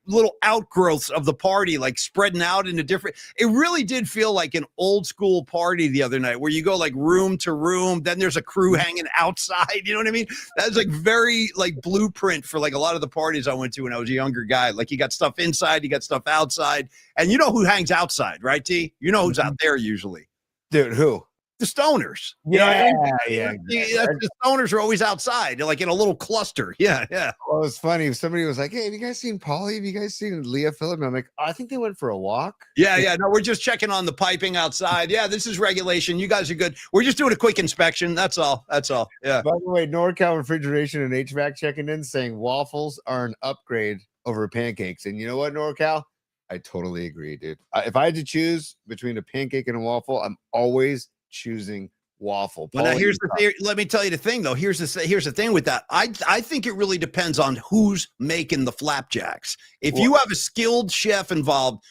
little outgrowths of the party, like spreading out into different. It really did feel like an old school party the other night where you go like room to room. Then there's a crew hanging outside. You know what I mean? That's like very like blueprint for like a lot of the parties I went to when I was a younger guy. Like you got stuff inside, you got stuff outside. And you know who hangs outside, right, T? You know who's out there usually. Dude, who? The stoners. The stoners are always outside. They're like in a little cluster. Yeah. Well, it was funny. If somebody was like, hey, have you guys seen Paulie? Have you guys seen Leah Phillips? I'm like, I think they went for a walk. Yeah. No, we're just checking on the piping outside. Yeah, this is regulation. You guys are good. We're just doing a quick inspection. That's all. Yeah. By the way, NorCal Refrigeration and HVAC checking in saying waffles are an upgrade over pancakes. And you know what, NorCal? I totally agree, dude. If I had to choose between a pancake and a waffle, I'm always choosing waffle. Well, now here's the theory. Let me tell you the thing, though. Here's the thing with that. I think it really depends on who's making the flapjacks. If you have a skilled chef involved,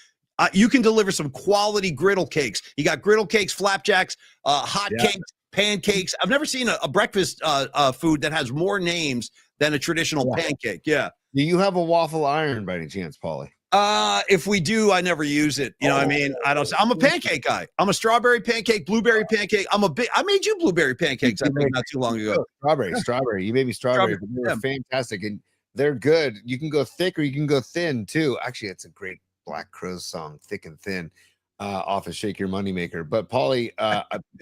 you can deliver some quality griddle cakes. You got griddle cakes, flapjacks, hot cakes, pancakes. I've never seen a breakfast food that has more names than a traditional pancake. Yeah. Do you have a waffle iron by any chance, Paulie? If we do, I never use it. You know what I mean? I'm a pancake guy. I'm a strawberry pancake, blueberry pancake. I made you blueberry pancakes, I think, not too long ago. Strawberry. You made me strawberry. They're fantastic. And they're good. You can go thick or you can go thin too. Actually, it's a great Black Crowes song, Thick and Thin, off of Shake Your Money Maker. But Paulie,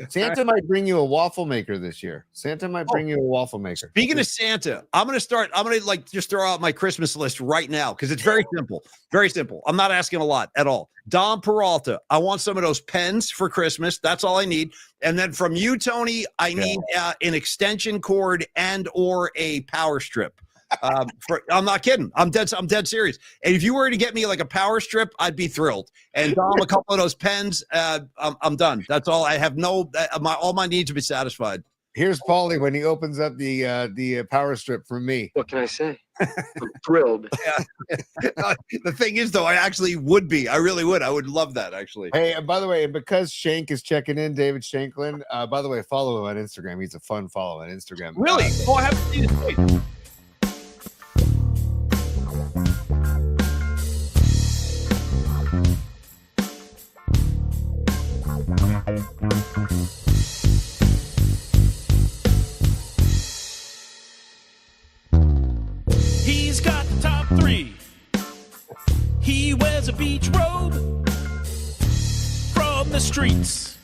Santa might bring you a waffle maker this year. Santa might bring you a waffle maker. Speaking of Santa, I'm going to like just throw out my Christmas list right now because it's very simple. Very simple. I'm not asking a lot at all. Dom Peralta, I want some of those pens for Christmas. That's all I need. And then from you, Tony, I need an extension cord and or a power strip. I'm not kidding. I'm dead serious. And if you were to get me like a power strip, I'd be thrilled. And Dom, a couple of those pens, I'm done. That's all. I have all my needs to be satisfied. Here's Paulie when he opens up the power strip from me. What can I say? I'm thrilled. The thing is, though, I actually would be. I really would. I would love that, actually. Hey, and by the way, because Shank is checking in, David Shanklin, by the way, follow him on Instagram. He's a fun follow on Instagram. Really? I haven't seen his face. He's got the top 3. He wears a beach robe from the streets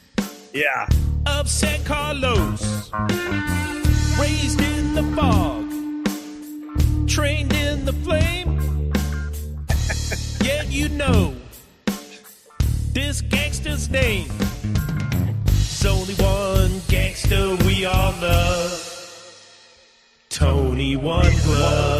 Yeah. of San Carlos. Raised in the fog, trained in the flame. Yeah, you know this gangster's name. There's only one gangster we all love, Tony One Glove.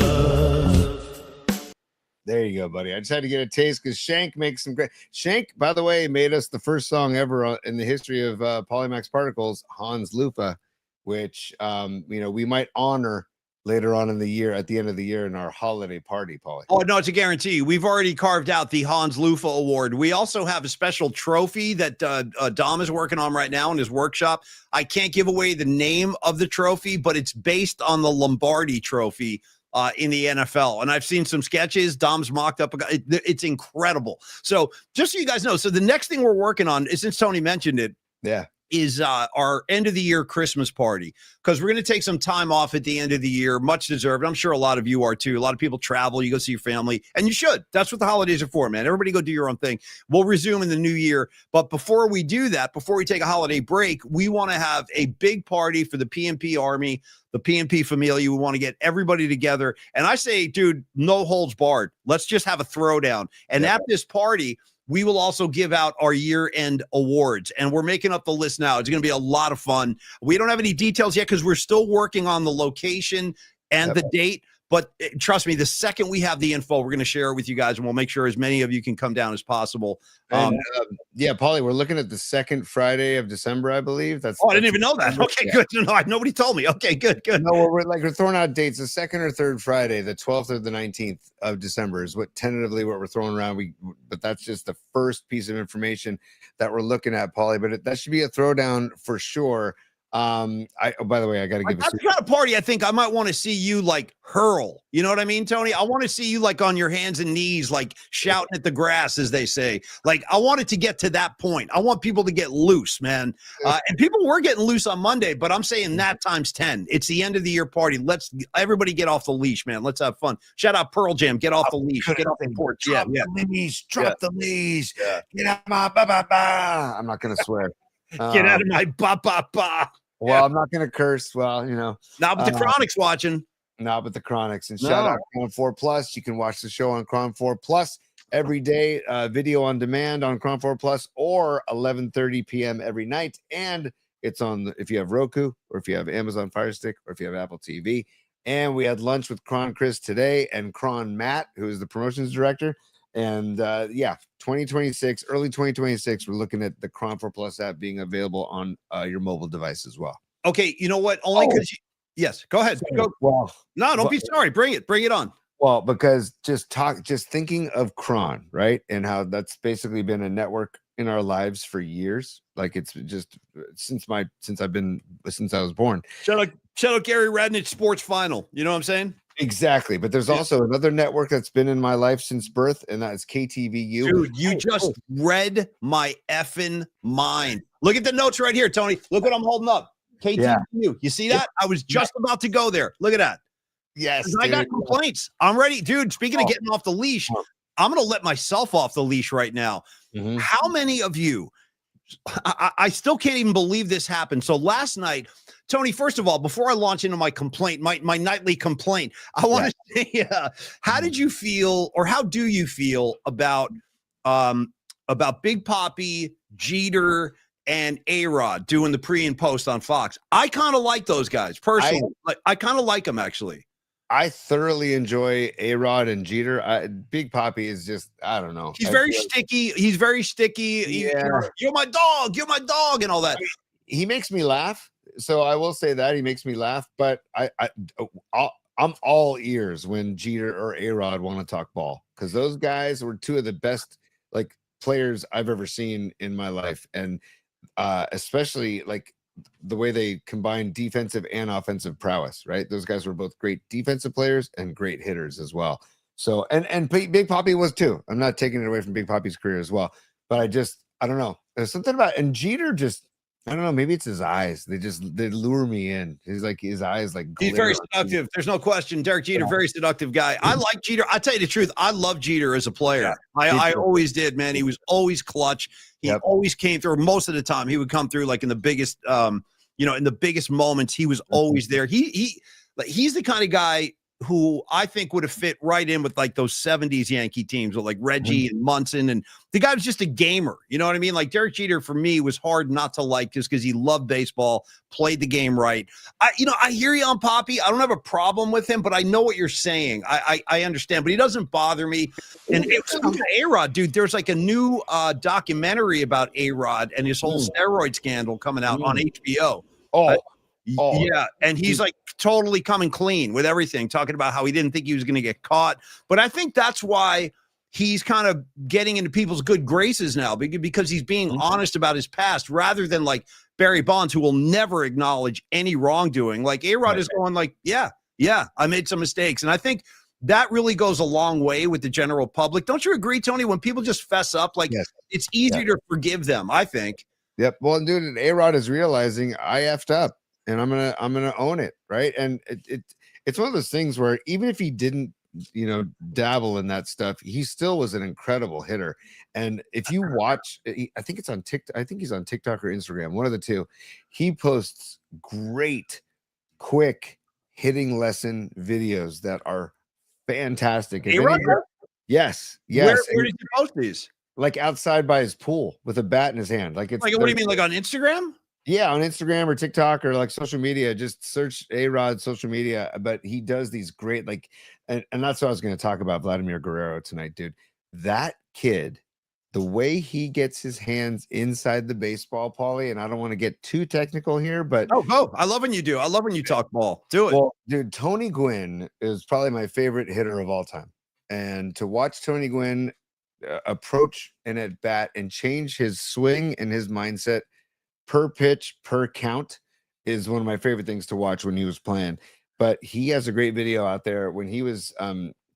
There you go, buddy. I just had to get a taste because Shank makes some great. Shank, by the way, made us the first song ever in the history of Polymax Particles, Hans Lufa, which we might honor later on in the year, at the end of the year, in our holiday party, Paulie. Oh, no, it's a guarantee. We've already carved out the Hans Lufa Award. We also have a special trophy that Dom is working on right now in his workshop. I can't give away the name of the trophy, but it's based on the Lombardi trophy in the NFL. And I've seen some sketches. Dom's mocked up. It's incredible. So just so you guys know, so the next thing we're working on is, since Tony mentioned it, Yeah. is our end of the year Christmas party, because we're going to take some time off at the end of the year, much deserved. I'm sure a lot of you are too. A lot of people travel, you go see your family, and you should. That's what the holidays are for, man. Everybody go do your own thing. We'll resume in the new year. But before we do that, before we take a holiday break, we want to have a big party for the PNP Army, the PNP Familia. We want to get everybody together. And I say, dude, no holds barred. Let's just have a throwdown. And at this party, we will also give out our year-end awards, and we're making up the list now. It's going to be a lot of fun. We don't have any details yet because we're still working on the location and the date. But trust me, the second we have the info, we're going to share it with you guys, and we'll make sure as many of you can come down as possible. Yeah, Paulie, we're looking at the second Friday of December, I believe. I didn't even know that. Okay, good. No, nobody told me. Okay, good. No, we're throwing out dates. The second or third Friday, the 12th or the 19th of December is what we're throwing around. But that's just the first piece of information that we're looking at, Paulie. But that should be a throwdown for sure. By the way, I got to give that's the kind of party I think I might want to see you like hurl. You know what I mean, Tony? I want to see you like on your hands and knees, like shouting at the grass, as they say. Like, I want it to get to that point. I want people to get loose, man. And people were getting loose on Monday, but I'm saying that times 10. It's the end of the year party. Let's everybody get off the leash, man. Let's have fun. Shout out Pearl Jam. Get off the leash. Get off the porch. Drop the leash. Drop the leash. Get out of my ba-ba-ba. I'm not going to swear. Get out of my ba-ba-ba. Well, I'm not going to curse. Well, Not but the Chronic's watching. Not but the Chronics. And shout out Cron 4 Plus. You can watch the show on Cron 4 Plus every day, video on demand on Cron 4 Plus, or 11:30 p.m. every night. And it's on if you have Roku, or if you have Amazon Fire Stick, or if you have Apple TV. And we had lunch with Cron Chris today and Cron Matt, who is the promotions director. And 2026, early 2026, we're looking at the Cron 4 Plus app being available on your mobile device as well. Okay, you know what? Only because yes, go ahead. Go. Well, don't be sorry. Bring it on. Well, because just thinking of Cron, right? And how that's basically been a network in our lives for years. Like, it's just since I was born. Shout out Gary Radnich Sports Final. You know what I'm saying? Exactly. But there's also another network that's been in my life since birth, and that's KTVU. Dude, you just read my effing mind. Look at the notes right here, Tony. Look what I'm holding up. KTVU. Yeah. You see that? I was just about to go there. Look at that. Yes. I got complaints. I'm ready. Dude, speaking of getting off the leash, I'm going to let myself off the leash right now. Mm-hmm. How many of you, I still can't even believe this happened. So last night, Tony, first of all, before I launch into my complaint, my nightly complaint, I want to say, how did you feel, or how do you feel about Big Papi, Jeter, and A-Rod doing the pre and post on Fox? I kind of like those guys personally. I kind of like them, actually. I thoroughly enjoy A-Rod and Jeter. Big Papi is just, I don't know. He's very sticky. He's very sticky. Yeah. You're my dog, and all that. He makes me laugh. So I will say that he makes me laugh, but I'm all ears when Jeter or A-Rod want to talk ball, because those guys were two of the best players I've ever seen in my life. And especially the way they combine defensive and offensive prowess, right? Those guys were both great defensive players and great hitters as well. So, and Big Papi was too. I'm not taking it away from Big Papi's career as well, but I don't know. There's something about, and Jeter just, I don't know. Maybe it's his eyes. They lure me in. He's like his eyes like He's very seductive. There's no question. Derek Jeter, very seductive guy. I like Jeter. I tell you the truth. I love Jeter as a player. I always did, man. He was always clutch. He always came through. Most of the time, he would come through like in the biggest, in the biggest moments. He was always there. He's the kind of guy who I think would have fit right in with like those 70s Yankee teams with like Reggie and Munson. And the guy was just a gamer. You know what I mean? Like Derek Jeter for me was hard not to like just because he loved baseball, played the game right. I hear you on Poppy. I don't have a problem with him, but I know what you're saying. I understand, but he doesn't bother me. And it's A-Rod, dude. There's like a new documentary about A-Rod and his whole steroid scandal coming out on HBO. Yeah, and he's like totally coming clean with everything, talking about how he didn't think he was going to get caught. But I think that's why he's kind of getting into people's good graces now, because he's being honest about his past rather than like Barry Bonds, who will never acknowledge any wrongdoing. Like A-Rod is going like, yeah, I made some mistakes. And I think that really goes a long way with the general public. Don't you agree, Tony? When people just fess up, like it's easier to forgive them, I think. Yep. Well, dude, and A-Rod is realizing I effed up. And I'm gonna own it, right? And it's one of those things where even if he didn't, dabble in that stuff, he still was an incredible hitter. And if you watch, I think it's on TikTok. I think he's on TikTok or Instagram, one of the two. He posts great, quick hitting lesson videos that are fantastic. Yes. Where did you post these? Like outside by his pool with a bat in his hand. Like it's like, what do you mean, like on Instagram? Yeah, on Instagram or TikTok or like social media, just search A-Rod social media. But he does these great, like, and that's what I was going to talk about, Vladimir Guerrero tonight, dude. That kid, the way he gets his hands inside the baseball, Paulie, and I don't want to get too technical here, but go. I love when you do. I love when you talk ball. Do it. Well, dude, Tony Gwynn is probably my favorite hitter of all time. And to watch Tony Gwynn approach an at bat and change his swing and his mindset per pitch, per count is one of my favorite things to watch when he was playing. But he has a great video out there when he was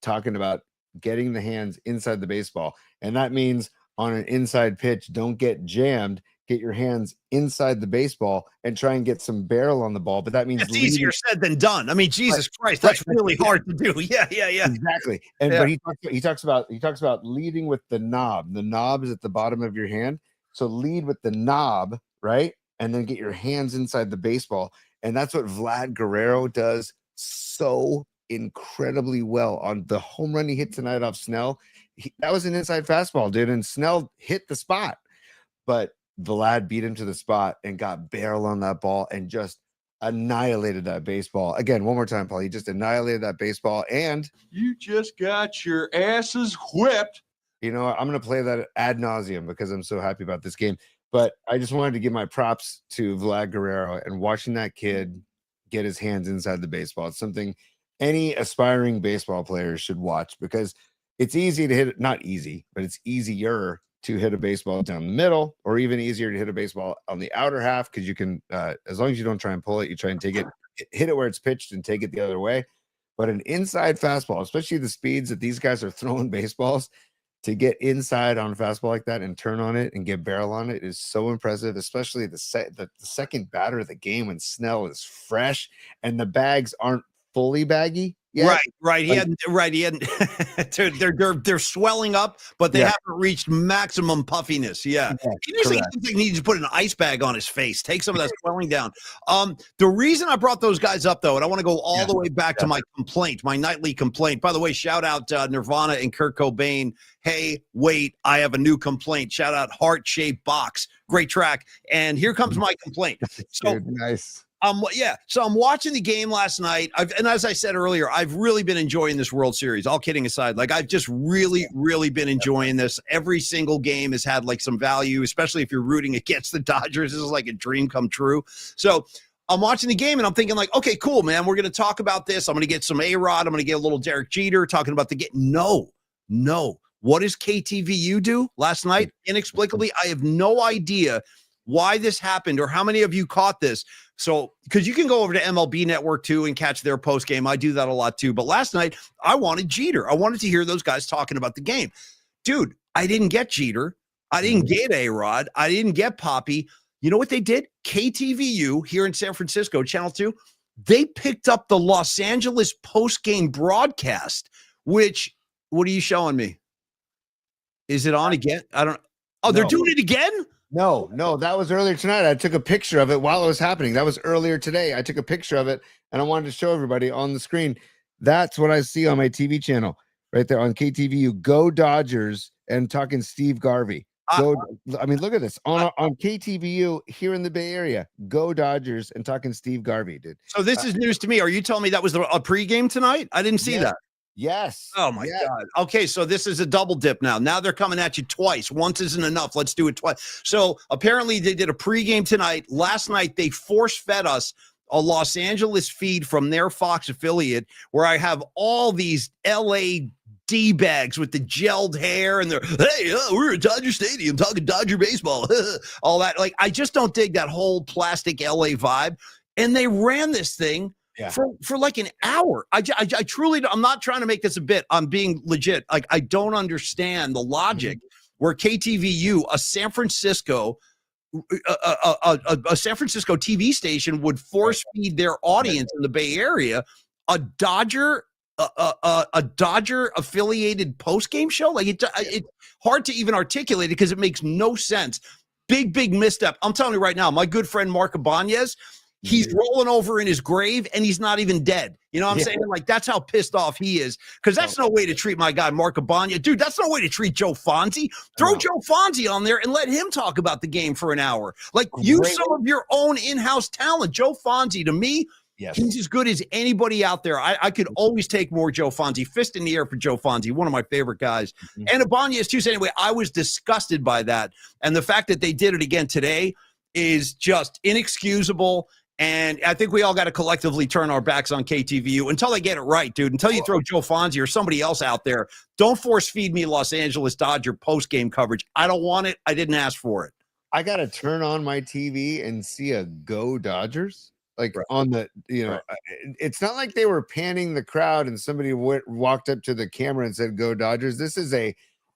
talking about getting the hands inside the baseball. And that means on an inside pitch, don't get jammed, get your hands inside the baseball and try and get some barrel on the ball. But that means it's easier said than done. I mean, Jesus Christ, that's really hard to do. Yeah. Exactly. And but he talks about leading with the knob. The knob is at the bottom of your hand. So lead with the knob, right? And then get your hands inside the baseball. And that's what Vlad Guerrero does so incredibly well on the home run he hit tonight off Snell. That was an inside fastball, dude. And Snell hit the spot, but Vlad beat him to the spot and got barrel on that ball and just annihilated that baseball. Again, one more time, Paul. He just annihilated that baseball. And you just got your asses whipped. I'm going to play that ad nauseum because I'm so happy about this game. But I just wanted to give my props to Vlad Guerrero and watching that kid get his hands inside the baseball. It's something any aspiring baseball player should watch because it's easy to hit. Not easy, but it's easier to hit a baseball down the middle, or even easier to hit a baseball on the outer half because you can, as long as you don't try and pull it, you try and take it, hit it where it's pitched and take it the other way. But an inside fastball, especially the speeds that these guys are throwing baseballs, to get inside on a fastball like that and turn on it and get barrel on it is so impressive, especially the second batter of the game when Snell is fresh and the bags aren't fully baggy yet. Right. He hadn't. They're swelling up, but they haven't reached maximum puffiness. Yeah. He needs to put an ice bag on his face, take some of that swelling down. The reason I brought those guys up, though, and I want to go all the way back to my complaint, my nightly complaint. By the way, shout out Nirvana and Kurt Cobain. Hey, wait, I have a new complaint. Shout out Heart-Shaped Box. Great track. And here comes my complaint. So dude, nice. So I'm watching the game last night. And as I said earlier, I've really been enjoying this World Series, all kidding aside. Like I've just really been enjoying this. Every single game has had like some value, especially if you're rooting against the Dodgers. This is like a dream come true. So I'm watching the game and I'm thinking like, okay, cool, man. We're going to talk about this. I'm going to get some A-Rod. I'm going to get a little Derek Jeter talking about the game. No. What does KTVU do last night? Inexplicably, I have no idea why this happened or how many of you caught this. So, because you can go over to MLB Network too and catch their post game. I do that a lot too. But last night, I wanted Jeter. I wanted to hear those guys talking about the game. Dude, I didn't get Jeter. I didn't get A-Rod. I didn't get Poppy. You know what they did? KTVU here in San Francisco, Channel 2, they picked up the Los Angeles post-game broadcast, which, what are you showing me? Is it on again? I don't. Oh, they're doing it again? No, that was earlier tonight. I took a picture of it while it was happening. That was earlier today. I took a picture of it and I wanted to show everybody on the screen. That's what I see on my TV channel right there on KTVU. Go Dodgers and talking Steve Garvey. I mean, look at this on KTVU here in the Bay Area. Go Dodgers and talking Steve Garvey, dude. So this is news to me. Are you telling me that was a pregame tonight? I didn't see that. Yes. Oh my God. Okay, so this is a double dip now. Now they're coming at you twice. Once isn't enough. Let's do it twice. So apparently they did a pregame tonight. Last night they force-fed us a Los Angeles feed from their Fox affiliate where I have all these LA D-bags with the gelled hair and they're, hey, we're at Dodger Stadium talking Dodger baseball. All that. Like, I just don't dig that whole plastic LA vibe. And they ran this thing for like an hour. I truly, I'm not trying to make this a bit. I'm being legit. Like, I don't understand the logic where KTVU, a San Francisco TV station would force feed their audience in the Bay Area a Dodger affiliated post game show. Like it's hard to even articulate it because it makes no sense. Big misstep. I'm telling you right now, my good friend Mark Ibanez, he's rolling over in his grave and he's not even dead. You know what I'm saying? Like, that's how pissed off he is. Because that's no way to treat my guy, Mark Ibanez. Dude, that's no way to treat Joe Fonzie. Throw Joe Fonzie on there and let him talk about the game for an hour. Like, use some of your own in-house talent. Joe Fonzie, to me, he's as good as anybody out there. I could always take more Joe Fonzie. Fist in the air for Joe Fonzie, one of my favorite guys. And Ibanez, too. So anyway, I was disgusted by that. And the fact that they did it again today is just inexcusable. And I think we all got to collectively turn our backs on KTVU until they get it right, dude. Until you throw Joe Fonzie or somebody else out there, don't force feed me Los Angeles Dodger post-game coverage. I don't want it. I didn't ask for it. I got to turn on my TV and see a Go Dodgers. Like on the, it's not like they were panning the crowd and somebody walked up to the camera and said, Go Dodgers. This is a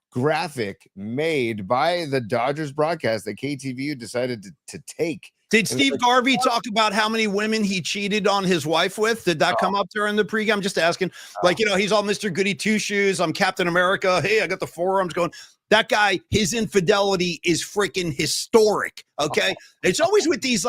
graphic made by the Dodgers broadcast that KTVU decided to take. Did Steve Garvey talk about how many women he cheated on his wife with? Did that come up during the pregame? I'm just asking. Like, he's all Mr. Goody Two Shoes. I'm Captain America. Hey, I got the forearms going. That guy, his infidelity is freaking historic. Okay. It's always with these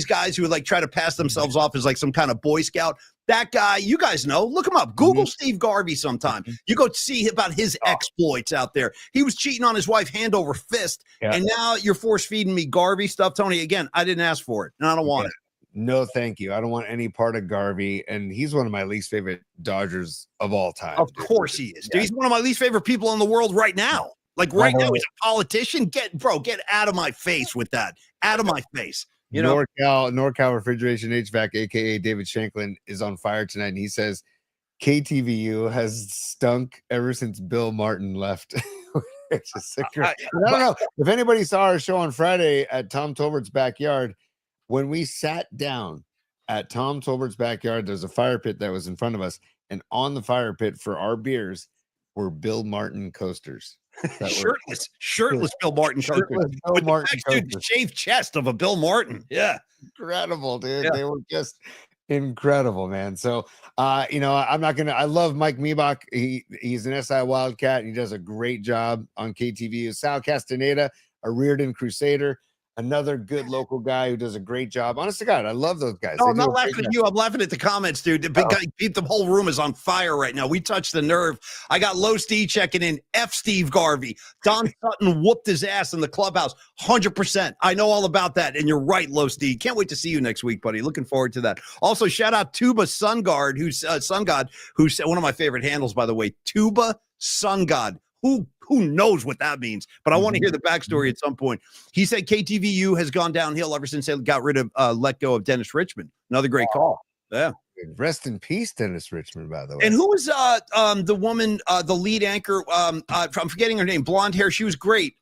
guys who like try to pass themselves off as like some kind of Boy Scout. That guy, you guys know, look him up. Google Steve Garvey sometime. You go see about his exploits out there. He was cheating on his wife hand over fist. And now you're force feeding me Garvey stuff. Tony, again, I didn't ask for it and I don't want it. No, thank you. I don't want any part of Garvey. And he's one of my least favorite Dodgers of all time. Of course he is. Dude, he's one of my least favorite people in the world right now. Like right now, he's a politician. Get out of my face with that. Out of my face. NorCal Refrigeration HVAC, aka David Shanklin, is on fire tonight, and he says KTVU has stunk ever since Bill Martin left. It's just I don't know if anybody saw our show on Friday at Tom Tolbert's backyard. When we sat down at Tom Tolbert's backyard, there's a fire pit that was in front of us, and on the fire pit for our beers were Bill Martin coasters. Shirtless Bill Martin coasters. With the shaved chest of a Bill Martin. Yeah. Incredible, dude. They were just incredible, man. So, I love Mike Miebach. He's an SI Wildcat. And he does a great job on KTVU. Sal Castaneda, a Reardon Crusader. Another good local guy who does a great job. Honest to God, I love those guys. No, I'm not laughing at you. I'm laughing at the comments, dude. The big guy, the whole room is on fire right now. We touched the nerve. I got Low Steve checking in. F Steve Garvey. Don Sutton whooped his ass in the clubhouse. 100%. I know all about that. And you're right, Low Steve. Can't wait to see you next week, buddy. Looking forward to that. Also, shout out Tuba Sun God, who's one of my favorite handles, by the way. Tuba Sun God. Who knows what that means? But I want to hear the backstory at some point. He said KTVU has gone downhill ever since they got rid of, let go of Dennis Richmond. Another great call. Yeah. Rest in peace, Dennis Richmond, by the way. And who was the woman, the lead anchor? I'm forgetting her name. Blonde hair. She was great.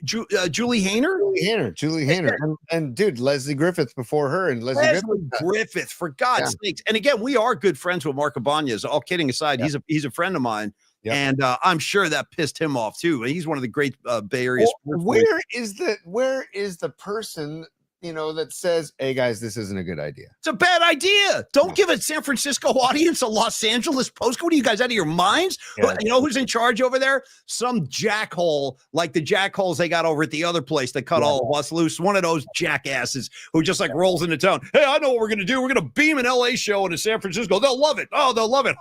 Julie Hayner. Julie Hayner. And dude, Leslie Griffith before her. And Leslie Griffith, for God's sakes. And again, we are good friends with Mark Ibanez. All kidding aside, he's a friend of mine. Yep. And I'm sure that pissed him off too. He's one of the great Bay Area sports voices. Where is the person, that says, hey guys, this isn't a good idea? It's a bad idea. Don't give a San Francisco audience a Los Angeles postcode. Are you guys out of your minds? Yeah. You know who's in charge over there? Some jackhole, like the jackholes they got over at the other place that cut all of us loose. One of those jackasses who just like rolls into town. Hey, I know what we're going to do. We're going to beam an LA show into San Francisco. They'll love it. Oh, they'll love it.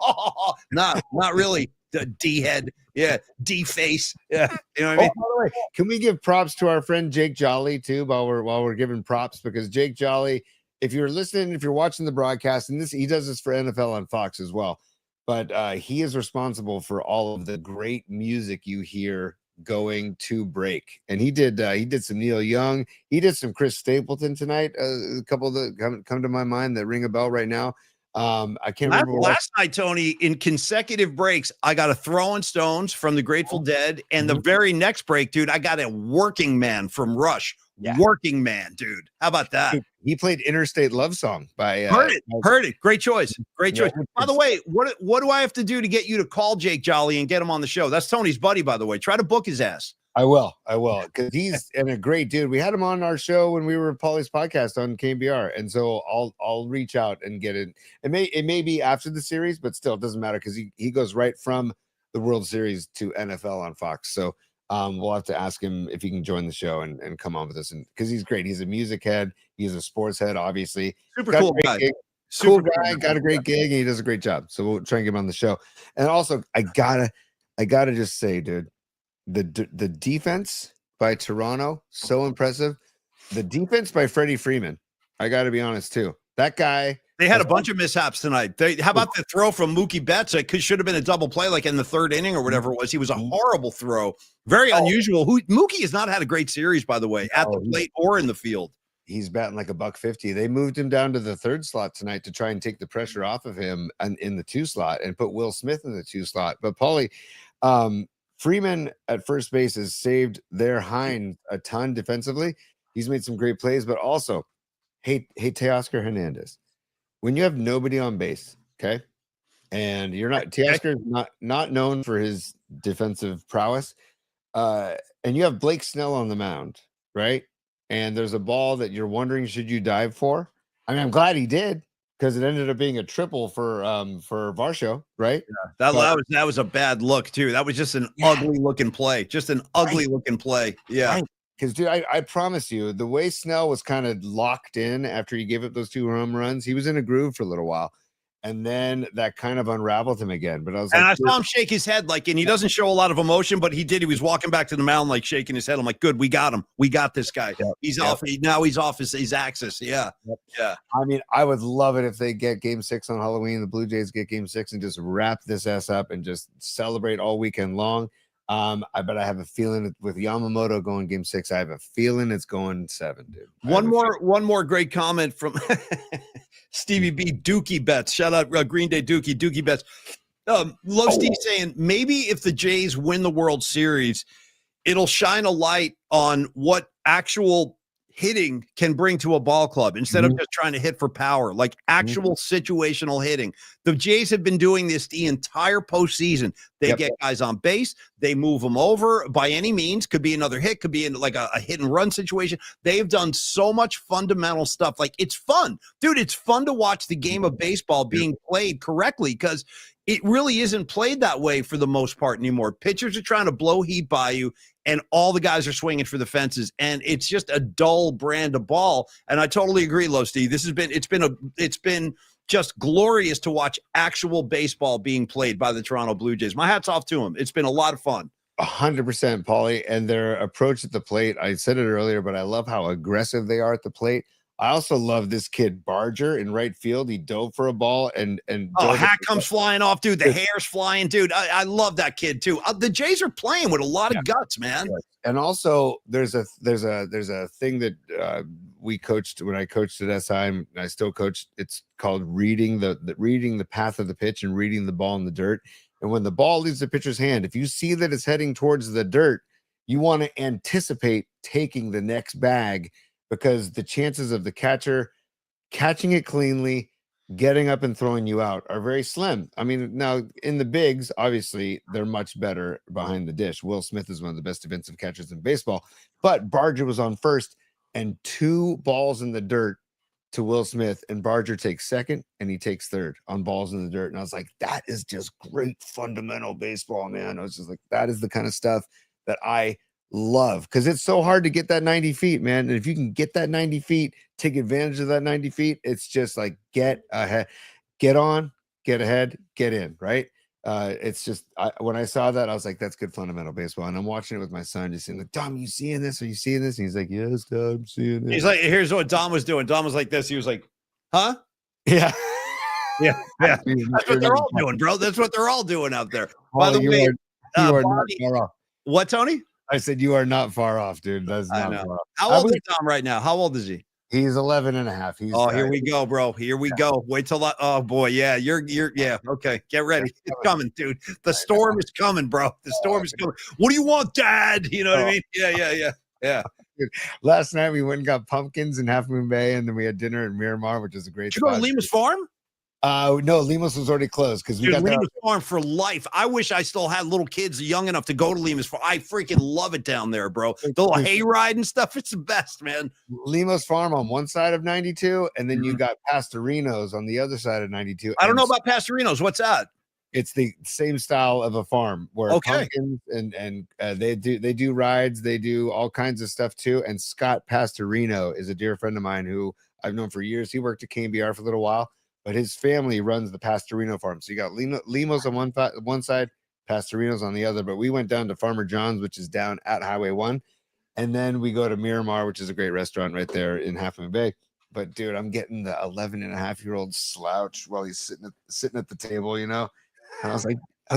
Not really. The D-head. Yeah. D-face. Yeah. You know what I mean? By the way, can we give props to our friend Jake Jolly too while we're giving props? Because Jake Jolly, if you're listening, if you're watching the broadcast, and he does this for NFL on Fox as well, but he is responsible for all of the great music you hear going to break. And he did some Neil Young. He did some Chris Stapleton tonight. A couple that come to my mind that ring a bell right now. I can't remember last night, Tony, in consecutive breaks, I got a Throwing Stones from the Grateful Dead, and the very next break, dude, I got a Working Man from Rush. Yeah. Working Man, dude. How about that? He played Interstate Love Song by Heard it. Great choice. Great choice. By the way, what do I have to do to get you to call Jake Jolly and get him on the show? That's Tony's buddy, by the way. Try to book his ass. I will, because he's a great dude. We had him on our show when we were Paulie's podcast on KBR, and so I'll reach out and get it. It may be after the series, but still, it doesn't matter because he goes right from the World Series to NFL on Fox. So we'll have to ask him if he can join the show and come on with us, and because he's great. He's a music head, he's a sports head, obviously. Super cool guy. Cool guy, got a great gig, and he does a great job. So we'll try and get him on the show. And also, I gotta just say, dude. The defense by Toronto, so impressive. The defense by Freddie Freeman, I got to be honest too. That guy. They had a bunch of mishaps tonight. How about the throw from Mookie Betts? It should have been a double play, like in the third inning or whatever it was. He was a horrible throw. Very unusual. Mookie has not had a great series, by the way, at the plate or in the field. He's batting like $150. They moved him down to the third slot tonight to try and take the pressure off of him and in the 2 slot and put Will Smith in the 2 slot. But Paulie, Freeman at first base has saved their hind a ton defensively. He's made some great plays, but also, hey, Teoscar Hernandez, when you have nobody on base, okay, and you're not Teoscar is not known for his defensive prowess, and you have Blake Snell on the mound, right? And there's a ball that you're wondering should you dive for. I mean, I'm glad he did, because it ended up being a triple for Varsho, right? Yeah, that was a bad look too. That was just an ugly looking play. Just an ugly looking play. Yeah. Because dude, I promise you, the way Snell was kind of locked in after he gave up those 2 home runs, he was in a groove for a little while. And then that kind of unraveled him again. But I saw him shake his head, and he doesn't show a lot of emotion, but he did. He was walking back to the mound, like shaking his head. I'm like, good, we got him. We got this guy. Yep. He's off. Now he's off his axis. Yeah. Yep. Yeah. I mean, I would love it if they get Game 6 on Halloween. The Blue Jays get Game 6 and just wrap this ass up and just celebrate all weekend long. But I have a feeling with Yamamoto going Game 6, I have a feeling it's going 7, dude. One more great comment from Stevie B. Dookie Betts. Shout out Green Day Dookie Betts. Love Steve saying maybe if the Jays win the World Series, it'll shine a light on what actual hitting can bring to a ball club instead of just trying to hit for power, like actual situational hitting. The Jays have been doing this the entire postseason. They get guys on base. They move them over by any means. Could be another hit. Could be in like a hit and run situation. They've done so much fundamental stuff. Like, it's fun. Dude, it's fun to watch the game of baseball being played correctly because it really isn't played that way for the most part anymore. Pitchers are trying to blow heat by you, and all the guys are swinging for the fences, and it's just a dull brand of ball. And I totally agree, Low Steve. It's been just glorious to watch actual baseball being played by the Toronto Blue Jays. My hat's off to them. It's been a lot of fun. 100%, Paulie, and their approach at the plate. I said it earlier, but I love how aggressive they are at the plate. I also love this kid Barger in right field. He dove for a ball and hat comes flying off, dude. The hair's flying, dude. I love that kid too. The Jays are playing with a lot of guts, man. And also, there's a thing that we coached when I coached at SI, and I still coach. It's called reading the path of the pitch and reading the ball in the dirt. And when the ball leaves the pitcher's hand, if you see that it's heading towards the dirt, you want to anticipate taking the next bag, because the chances of the catcher catching it cleanly, getting up and throwing you out are very slim. I mean, now in the bigs, obviously they're much better behind the dish. Will Smith is one of the best defensive catchers in baseball, but Barger was on first and 2 balls in the dirt to Will Smith, and Barger takes second and he takes third on balls in the dirt. And I was like, that is just great fundamental baseball, man. I was just like, that is the kind of stuff that I love, because it's so hard to get that 90 feet, man. And if you can get that 90 feet, take advantage of that 90 feet, it's just like get ahead, get on, get ahead, get in, right? It's just when I saw that, I was like, that's good fundamental baseball. And I'm watching it with my son, just saying, like, Dom, you seeing this? Are you seeing this? And he's like, yes, Dad, I'm seeing it. He's like, here's what Dom was doing. Dom was like this. He was like, huh? Yeah. Yeah. That's what they're all doing, bro. That's what they're all doing out there. By Paulie, the way, you are not Bobby, far off. what, Tony? I said, you are not far off, dude. That's I not know. far off. How old is Dom right now? How old is he? He's 11 and a half. He's Here we go, bro. Here we go. Wait till oh boy, yeah, you're yeah. Okay, get ready. It's coming, dude. The storm is coming, bro. The storm is coming. What do you want, Dad? You know what I mean? Yeah. Last night we went and got pumpkins in Half Moon Bay, and then we had dinner in Miramar, which is a great Did you go to spot. Lima's Farm? No, Lima's was already closed because we Dude, got there. Lima's Farm for life. I wish I still had little kids young enough to go to Lima's Farm. I freaking love it down there, bro. The little hayride and stuff. It's the best, man. Lima's Farm on one side of 92, and then you got Pastorino's on the other side of 92. I don't know about Pastorino's. What's that? It's the same style of a farm where Okay. pumpkins and they do rides, they do all kinds of stuff too. And Scott Pastorino is a dear friend of mine who I've known for years. He worked at KBR for a little while, but his family runs the Pastorino farm. So you got Limos on one side, Pastorino's on the other. But we went down to Farmer John's, which is down at Highway 1. And then we go to Miramar, which is a great restaurant right there in Half Moon Bay. But dude, I'm getting the 11-and-a-half-year-old slouch while he's sitting at the table, you know. And I was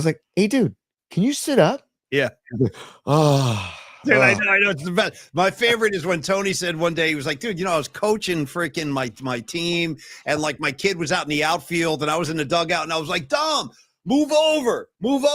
like, hey, dude, can you sit up? Yeah. Oh, Dude, I know it's the best. My favorite is when Tony said one day, he was like, dude, I was coaching freaking my team, and like my kid was out in the outfield and I was in the dugout, and I was like, Dom, move over,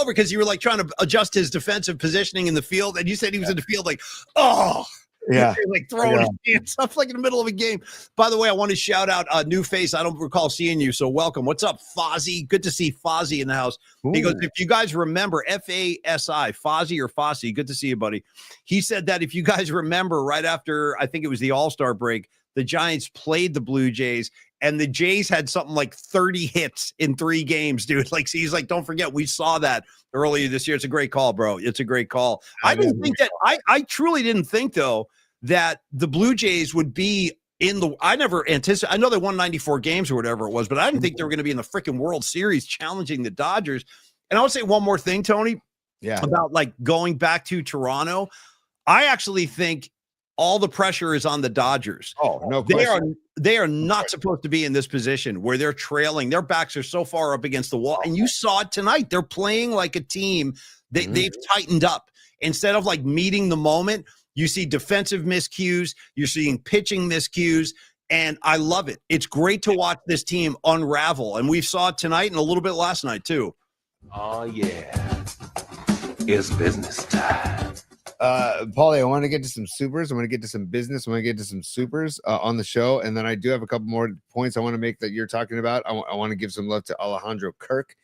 because you were like trying to adjust his defensive positioning in the field, and you said he was in the field like, oh. yeah. Like throwing his hands up like in the middle of a game. By the way, I want to shout out a new face. I don't recall seeing you, so welcome. What's up, Fozzie? Good to see Fozzie in the house. He goes, if you guys remember, F-A-S-I, Fozzie or Fossey, good to see you, buddy. He said that if you guys remember, right after, I think it was the All-Star break, the Giants played the Blue Jays, and the Jays had something like 30 hits in 3 games, dude. Like, he's like, don't forget, we saw that earlier this year. It's a great call, bro. It's a great call. I didn't think that, I truly didn't think, though, that the Blue Jays would be in the, I never anticipated, I know they won 94 games or whatever it was, but I didn't think they were going to be in the freaking World Series challenging the Dodgers. And I would say one more thing, Tony, about like going back to Toronto. I actually think all the pressure is on the Dodgers. Oh, no question. They are not supposed to be in this position where they're trailing. Their backs are so far up against the wall. And you saw it tonight. They're playing like a team. They've tightened up. Instead of like meeting the moment, you see defensive miscues. You're seeing pitching miscues. And I love it. It's great to watch this team unravel. And we saw it tonight and a little bit last night, too. Oh, yeah. It's business time. Paulie, I want to get to some supers. I want to get to some business. I want to get to some supers on the show. And then I do have a couple more points I want to make that you're talking about. I want to give some love to Alejandro Kirk,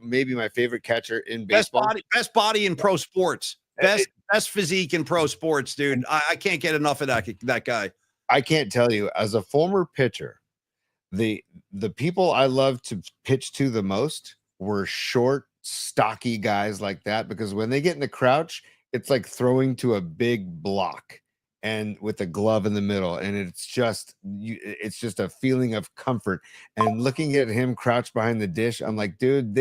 maybe my favorite catcher in baseball. Best body in pro sports. Best physique in pro sports, dude. I can't get enough of that guy. I can't tell you, as a former pitcher, the people I love to pitch to the most were short, stocky guys like that, because when they get in the crouch, it's like throwing to a big block and with a glove in the middle. And it's just a feeling of comfort. And looking at him crouched behind the dish, I'm like, dude,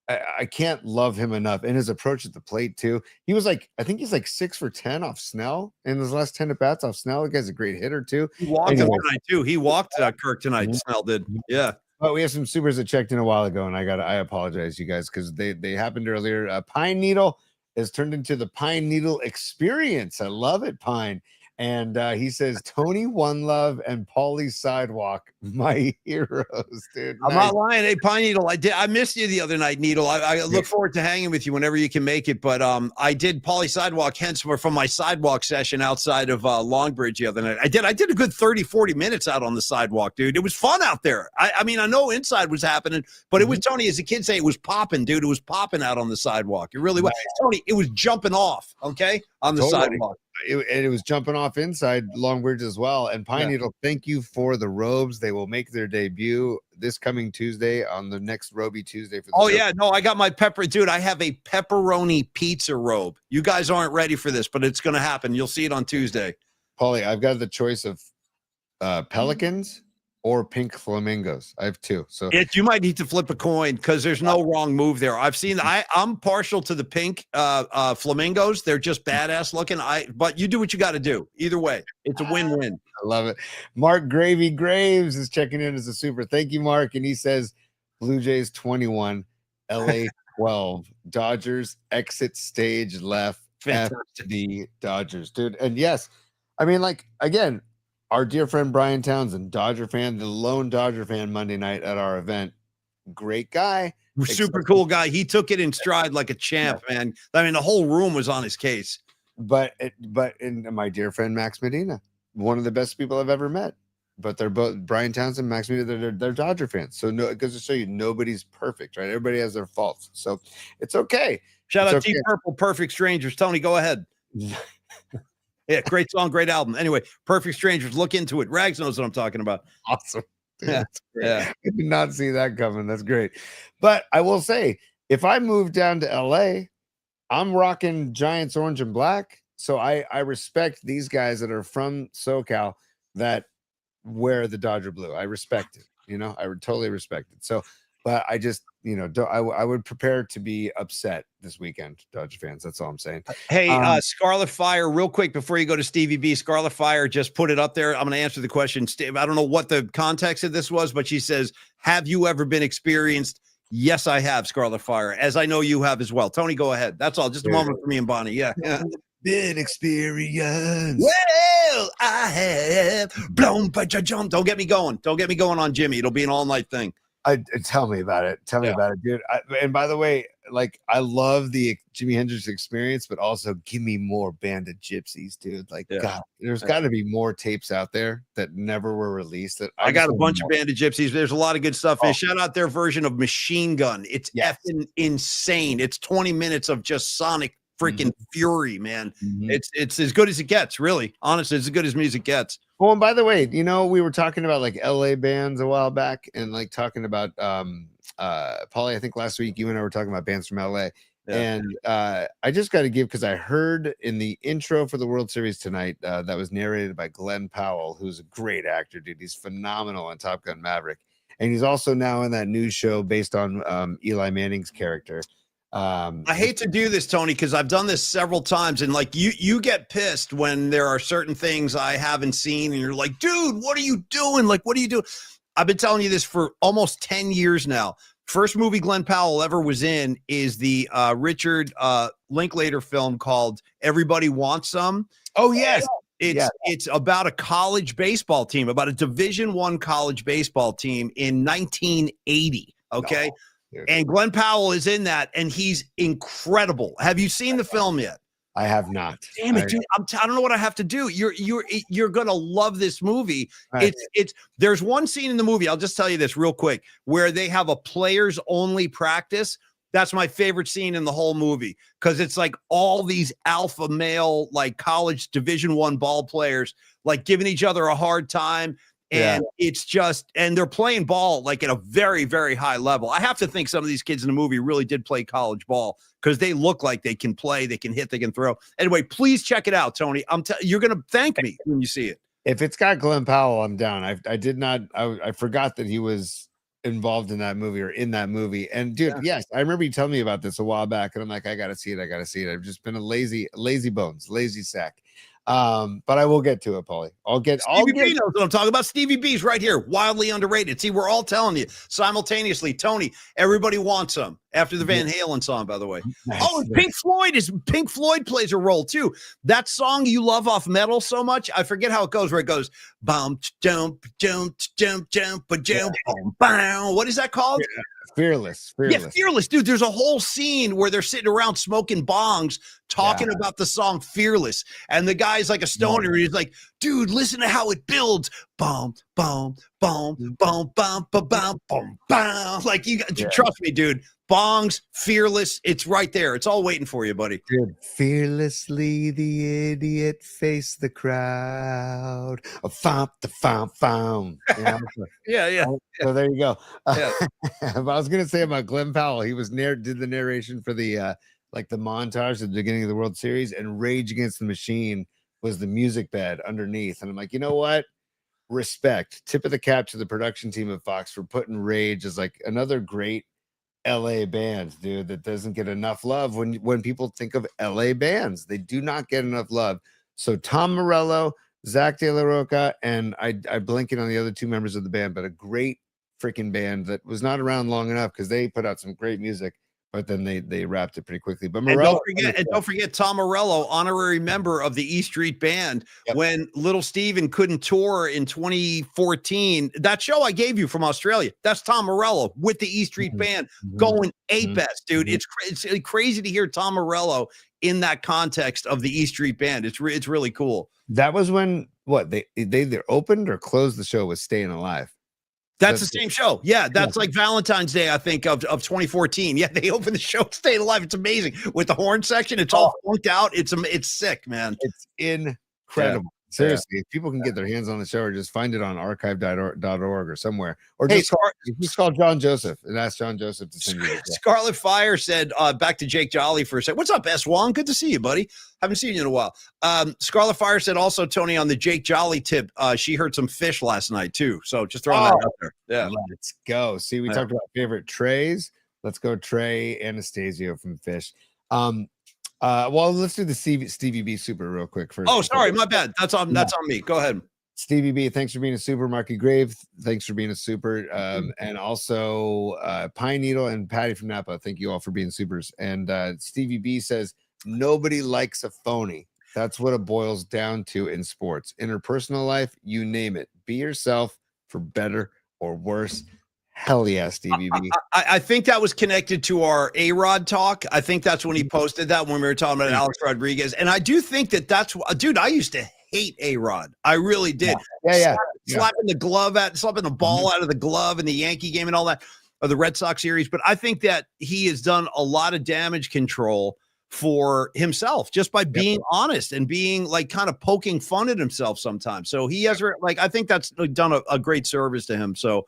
I can't love him enough. And his approach at the plate too. He was like, I think he's like 6 for 10 off Snell in his last 10 at bats off Snell. The guy's a great hitter too. He walked him tonight too. He walked Kirk tonight. Snell did. Yeah. But we have some supers that checked in a while ago, and I apologize, you guys, because they happened earlier. Pine Needle has turned into the Pine Needle Experience. I love it, Pine. And he says, Tony One Love and Paulie Sidewalk, my heroes, dude. I'm Nice. not lying. Hey, Pine Needle, I missed you the other night, Needle. I look forward to hanging with you whenever you can make it. But I did Paulie Sidewalk, hence from my sidewalk session outside of Longbridge the other night. I did a good 30, 40 minutes out on the sidewalk, dude. It was fun out there. I mean, I know inside was happening, but it was, Tony, as the kids say, it was popping, dude. It was popping out on the sidewalk. It really was. Tony, it was jumping off, okay, on the sidewalk. It was jumping off inside Longbridge as well. And Pine Needle, thank you for the robes. They will make their debut this coming Tuesday on the next Roby Tuesday. For the show. No, I got my dude. I have a pepperoni pizza robe. You guys aren't ready for this, but it's going to happen. You'll see it on Tuesday. Paulie, I've got the choice of pelicans or pink flamingos. I have two. So you might need to flip a coin because there's no wrong move there. I've seen I'm partial to the pink flamingos. They're just badass looking. But you do what you got to do. Either way, it's a win-win. I love it. Mark Gravy Graves is checking in as a super. Thank you, Mark. And he says Blue Jays 21, LA 12, Dodgers exit stage left. Fantastic. The Dodgers, dude. And yes, I mean, like, again, our dear friend Brian Townsend, Dodger fan, the lone Dodger fan Monday night at our event. Great guy. Super cool guy. He took it in stride like a champ, man. I mean, the whole room was on his case. But my dear friend Max Medina, one of the best people I've ever met. But they're both Brian Townsend, Max Medina, they're Dodger fans. So no, it goes to show you nobody's perfect, right? Everybody has their faults. So it's okay. Shout out Deep Purple, Perfect Strangers. Tony, go ahead. Yeah, great song, great album. Anyway, Perfect Strangers, look into it. Rags knows what I'm talking about. Awesome. Dude, yeah. I did not see that coming. That's great. But I will say, if I move down to LA, I'm rocking Giants orange and black. So I respect these guys that are from SoCal that wear the Dodger blue. I respect it. You know, I would totally respect it. So, but I just, you know, I would prepare to be upset this weekend, Dodger fans. That's all I'm saying. Hey, Scarlet Fire, real quick before you go to Stevie B, Scarlet Fire just put it up there. I'm going to answer the question. I don't know what the context of this was, but she says, have you ever been experienced? Yes, I have, Scarlet Fire, as I know you have as well. Tony, go ahead. That's all. Just a moment for me and Bonnie. Yeah. Been experience. Well, I have blown, but jump. Don't get me going. Don't get me going on Jimmy. It'll be an all-night thing. Tell me about it. Tell me about it, dude. And by the way, like, I love the Jimi Hendrix experience, but also give me more Band of Gypsies, dude. Like, God, there's got to be more tapes out there that never were released. That I got a bunch of Band of Gypsies. There's a lot of good stuff. And shout out their version of Machine Gun. It's effing insane. It's 20 minutes of just sonic freaking fury, man. It's as good as it gets, really. Honestly, it's as good as music gets. Oh, and by the way, you know, we were talking about like LA bands a while back and like talking about Paulie, I think last week you and I were talking about bands from LA. And I just got to give, because I heard in the intro for the World Series tonight that was narrated by Glenn Powell, who's a great actor, dude. He's phenomenal on Top Gun Maverick. And he's also now in that new show based on Eli Manning's character. I hate to do this, Tony, because I've done this several times, and like you get pissed when there are certain things I haven't seen, and you're like, dude, what are you doing? Like, what are you doing? I've been telling you this for almost 10 years now. First movie Glenn Powell ever was in is the Richard Linklater film called Everybody Wants Some. Oh, yes. It's about a college baseball team, about a Division I college baseball team in 1980. Okay. And Glenn Powell is in that, and he's incredible. Have you seen the film yet? I have not. Damn it, dude! I don't know what I have to do. You're gonna love this movie. Right. There's one scene in the movie. I'll just tell you this real quick, where they have a players only practice. That's my favorite scene in the whole movie, because it's like all these alpha male, like college Division I ball players, like giving each other a hard time. And it's just, and they're playing ball like at a very, very high level. I have to think some of these kids in the movie really did play college ball, because they look like they can play, they can hit, they can throw. Anyway, please check it out, Tony. You're going to thank me when you see it. If it's got Glenn Powell, I'm down. I forgot that he was involved in that movie or in that movie. And dude, yes, I remember you telling me about this a while back, and I'm like, I got to see it. I've just been a lazy sack. But I will get to it, Paulie. Stevie B knows what I'm talking about. Stevie B's right here, wildly underrated. See, we're all telling you simultaneously, Tony, everybody wants them. after the Van Halen song, by the way. Nice. Oh, and Pink Floyd plays a role too. That song you love off Metal so much, I forget how it goes. Where it goes, bum jump jump jump jump jump bow. What is that called? Fearless. Yeah, Fearless, dude. There's a whole scene where they're sitting around smoking bongs, talking about the song Fearless, and the guy's like a stoner. And he's like, dude, listen to how it builds. Boom, boom, boom, boom, boom, boom, boom, boom, boom. Like you trust me, dude. Bongs, Fearless, it's right there. It's all waiting for you, buddy. Dude, fearlessly the idiot faced the crowd. A fomp, the fomp. Yeah. So there you go. Yeah. I was gonna say about Glenn Powell. He was did the narration for the like the montage at the beginning of the World Series, and Rage Against the Machine was the music bed underneath. And I'm like, you know what? Respect. Tip of the cap to the production team at Fox for putting Rage as like another great LA band, dude, that doesn't get enough love when people think of LA bands. They do not get enough love. So Tom Morello, Zach De La Roca, and I blanking on the other two members of the band, but a great freaking band that was not around long enough because they put out some great music, but then they wrapped it pretty quickly. But Morello, don't forget Tom Morello, honorary member of the E Street Band. When Little Steven couldn't tour in 2014, that show I gave you from Australia, that's Tom Morello with the E Street Band going ape-ass, dude. It's crazy to hear Tom Morello in that context of the E Street Band. It's really cool. That was when they either opened or closed the show with Staying Alive. That's the same show. Yeah, that's like Valentine's Day, I think, of 2014. Yeah, they opened the show Staying Alive. It's amazing. With the horn section, it's all funked out. It's sick, man. It's incredible. Seriously, if people can get their hands on the show, or just find it on archive.org or somewhere, or just call John Joseph and ask John Joseph to send you. Scarlet Fire said, back to Jake Jolly for a second. What's up, S1? Good to see you, buddy. Haven't seen you in a while. Scarlet Fire said also, Tony, on the Jake Jolly tip, she heard some fish last night too. So just throwing that out there. Yeah, let's go. See, we talked about favorite trays. Let's go, Trey Anastasio from Fish. Well, let's do the Stevie B super real quick first. Oh, sorry, my bad. That's on me. Go ahead. Stevie B, thanks for being a super. Marky Grave, thanks for being a super. And also Pine Needle and Patty from Napa, thank you all for being supers. And Stevie B says, nobody likes a phony. That's what it boils down to in sports. Interpersonal life, you name it. Be yourself for better or worse. Hell yeah, Stevie B. I think that was connected to our A-Rod talk. I think that's when he posted that when we were talking about Alex Rodriguez. And I do think that's, dude, I used to hate A-Rod. I really did. Slapping the ball out of the glove in the Yankee game and all that, or the Red Sox series. But I think that he has done a lot of damage control for himself just by being honest and being like kind of poking fun at himself sometimes. So he has, like, I think that's done a great service to him. So,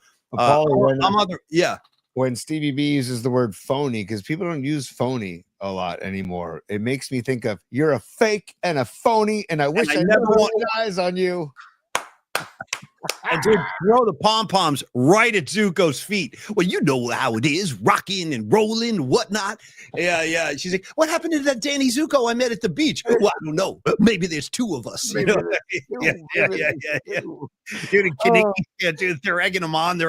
when Stevie B uses the word phony, because people don't use phony a lot anymore, it makes me think of you're a fake and a phony, and I wish I never laid eyes on you. And dude, throw the pom-poms right at Zuko's feet. Well, you know how it is, rocking and rolling and whatnot. Yeah. She's like, what happened to that Danny Zuko I met at the beach? Well, I don't know. Maybe there's two of us. You know? Yeah. Dude, dude, they're egging him on.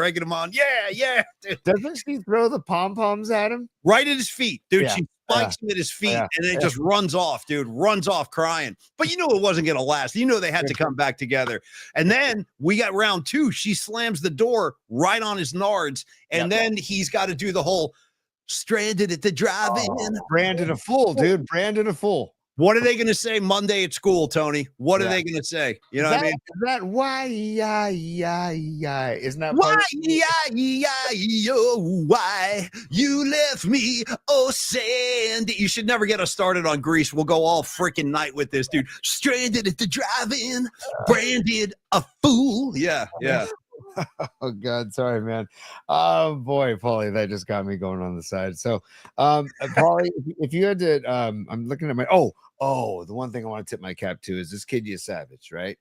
Yeah. Dude. Doesn't she throw the pom-poms at him? Right at his feet, dude. She spikes him at his feet, and then it just runs off, dude. Runs off crying. But you know it wasn't going to last. You know they had to come back together. And then we got round two. She slams the door right on his nards, and then he's got to do the whole stranded at the drive-in. Brandon a fool, dude. Brandon a fool. What are they going to say Monday at school, Tony? What are they going to say? You know what I mean? Is that why? Isn't that why you left me? Oh, Sandy. You should never get us started on Grease. We'll go all freaking night with this, dude. Stranded at the drive-in, branded a fool. Yeah. Oh God, sorry, man. Oh boy, Paulie, that just got me going on the side. So, Paulie, if you had to, I'm looking at my the one thing I want to tip my cap to is this kid, you savage, right?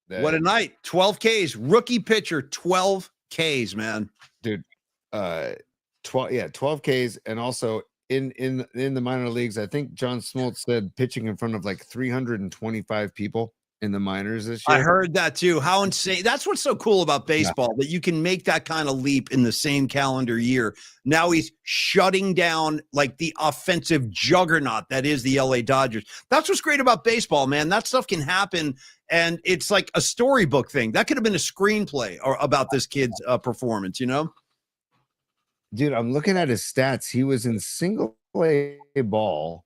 What a night! 12 Ks, rookie pitcher, 12 Ks, man, dude. 12 Ks, and also in the minor leagues, I think John Smoltz said pitching in front of like 325 people. in the minors this I year. heard that too. How insane. That's what's so cool about baseball, that you can make that kind of leap in the same calendar year. Now he's shutting down like the offensive juggernaut that is the LA Dodgers. That's what's great about baseball, man. That stuff can happen, and it's like a storybook thing. That could have been a screenplay or about this kid's performance, you know? Dude, I'm looking at his stats. He was in single A ball,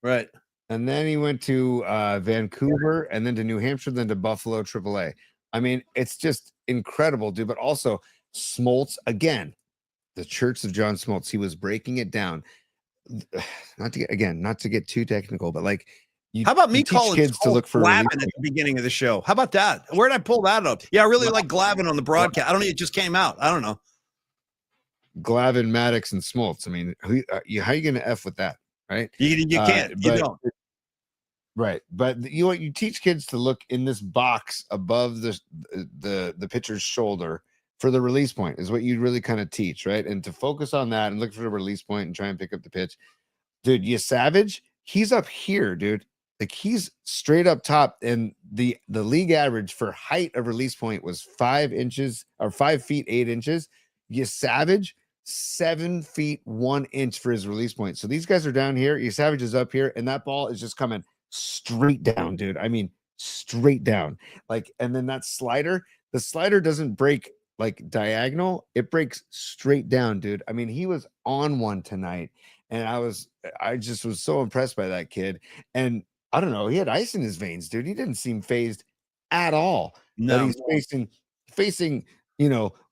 Right. and then he went to Vancouver, and then to New Hampshire, then to Buffalo AAA. I mean, it's just incredible, dude. But also Smoltz, again, the Church of John Smoltz. He was breaking it down. Not to get too technical, but like, How about me you teach calling kids to look for Glavin release at the beginning of the show? How about that? Where did I pull that up? Yeah, I really like Glavin on the broadcast. I don't know. It just came out. I don't know. Glavin, Maddox, and Smoltz. I mean, how are you going to F with that, right? You can't. You But- don't. Right, but you teach kids to look in this box above the pitcher's shoulder for the release point is what you really kind of teach, right? And to focus on that and look for the release point and try and pick up the pitch. Dude, you Savage, he's up here, dude. Like he's straight up top, and the league average for height of release point was 5 inches or 5 feet 8 inches. You Savage 7 feet 1 inch for his release point. So these guys are down here. You Savage is up here, and that ball is just coming straight down, dude. I mean, straight down. Like, and then that slider, the slider doesn't break like diagonal, it breaks straight down, dude. I mean, he was on one tonight, and I just was so impressed by that kid. And I don't know, he had ice in his veins, dude. He didn't seem phased at all. No. That he's facing,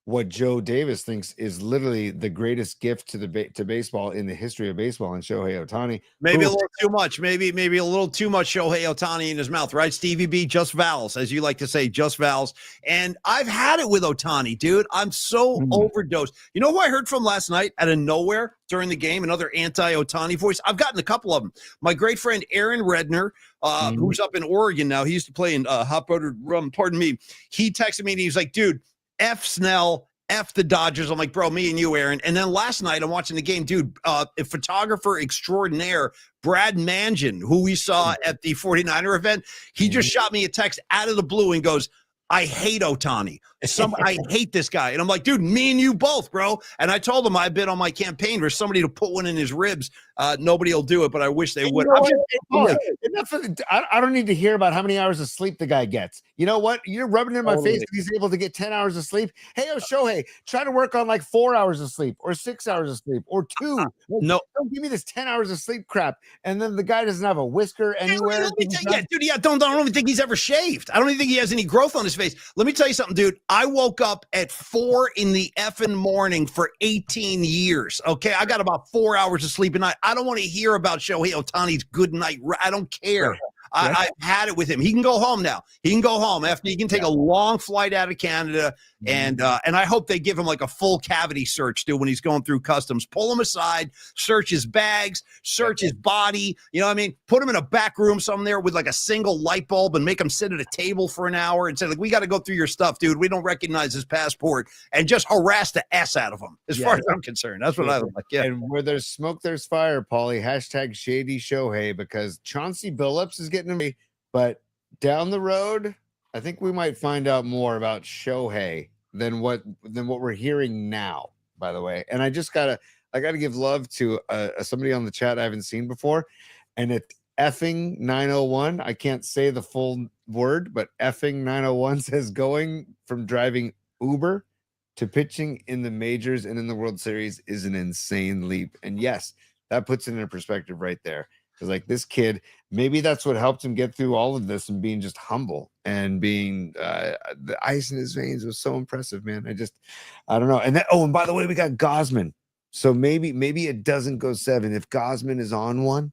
what Joe Davis thinks is literally the greatest gift to baseball in the history of baseball, and Shohei Ohtani. Maybe a Who- little too much. Maybe a little too much Shohei Ohtani in his mouth, right? Stevie B, just vowels, as you like to say, just vowels. And I've had it with Ohtani, dude. I'm so overdosed. You know who I heard from last night out of nowhere during the game? Another anti-Ohtani voice. I've gotten a couple of them. My great friend Aaron Redner, who's up in Oregon now. He used to play in Hot Buttered Rum. Pardon me. He texted me and he was like, dude, F Snell, F the Dodgers. I'm like, bro, me and you, Aaron. And then last night I'm watching the game, dude, a photographer extraordinaire, Brad Mangin, who we saw at the 49er event, he just shot me a text out of the blue and goes, I hate Ohtani. I hate this guy. And I'm like, dude, me and you both, bro. And I told him I've been on my campaign for somebody to put one in his ribs. Nobody will do it, but I wish they would. I don't need to hear about how many hours of sleep the guy gets. You know what? You're rubbing it in my face that he's able to get 10 hours of sleep. Hey, Shohei, try to work on like 4 hours of sleep or 6 hours of sleep or 2. No. Don't give me this 10 hours of sleep crap. And then the guy doesn't have a whisker anywhere. Don't even think he's ever shaved. I don't even think he has any growth on his face. Let me tell you something, dude. I woke up at 4 in the effing morning for 18 years. Okay. I got about 4 hours of sleep a night. I don't want to hear about Shohei Ohtani's good night. I don't care. I've had it with him. He can go home now. He can go home after he can take a long flight out of Canada. And I hope they give him like a full cavity search, dude, when he's going through customs. Pull him aside, search his bags, search his body. You know what I mean? Put him in a back room somewhere with like a single light bulb and make him sit at a table for an hour and say, like, we got to go through your stuff, dude. We don't recognize his passport, and just harass the S out of him, as far as I'm concerned. That's what I would like. Yeah. And where there's smoke, there's fire, Paulie. Hashtag shady Shohei, because Chauncey Billups is getting him. But down the road, I think we might find out more about Shohei than what we're hearing now, by the way. And I gotta give love to somebody on the chat I haven't seen before, and it's effing 901. I can't say the full word, but effing 901 says going from driving Uber to pitching in the majors and in the World Series is an insane leap. And yes, that puts it in perspective right there. Because like this kid, maybe that's what helped him get through all of this and being just humble and being the ice in his veins was so impressive, man. I don't know. And then, and by the way, we got Gosman. So maybe it doesn't go 7. If Gosman is on one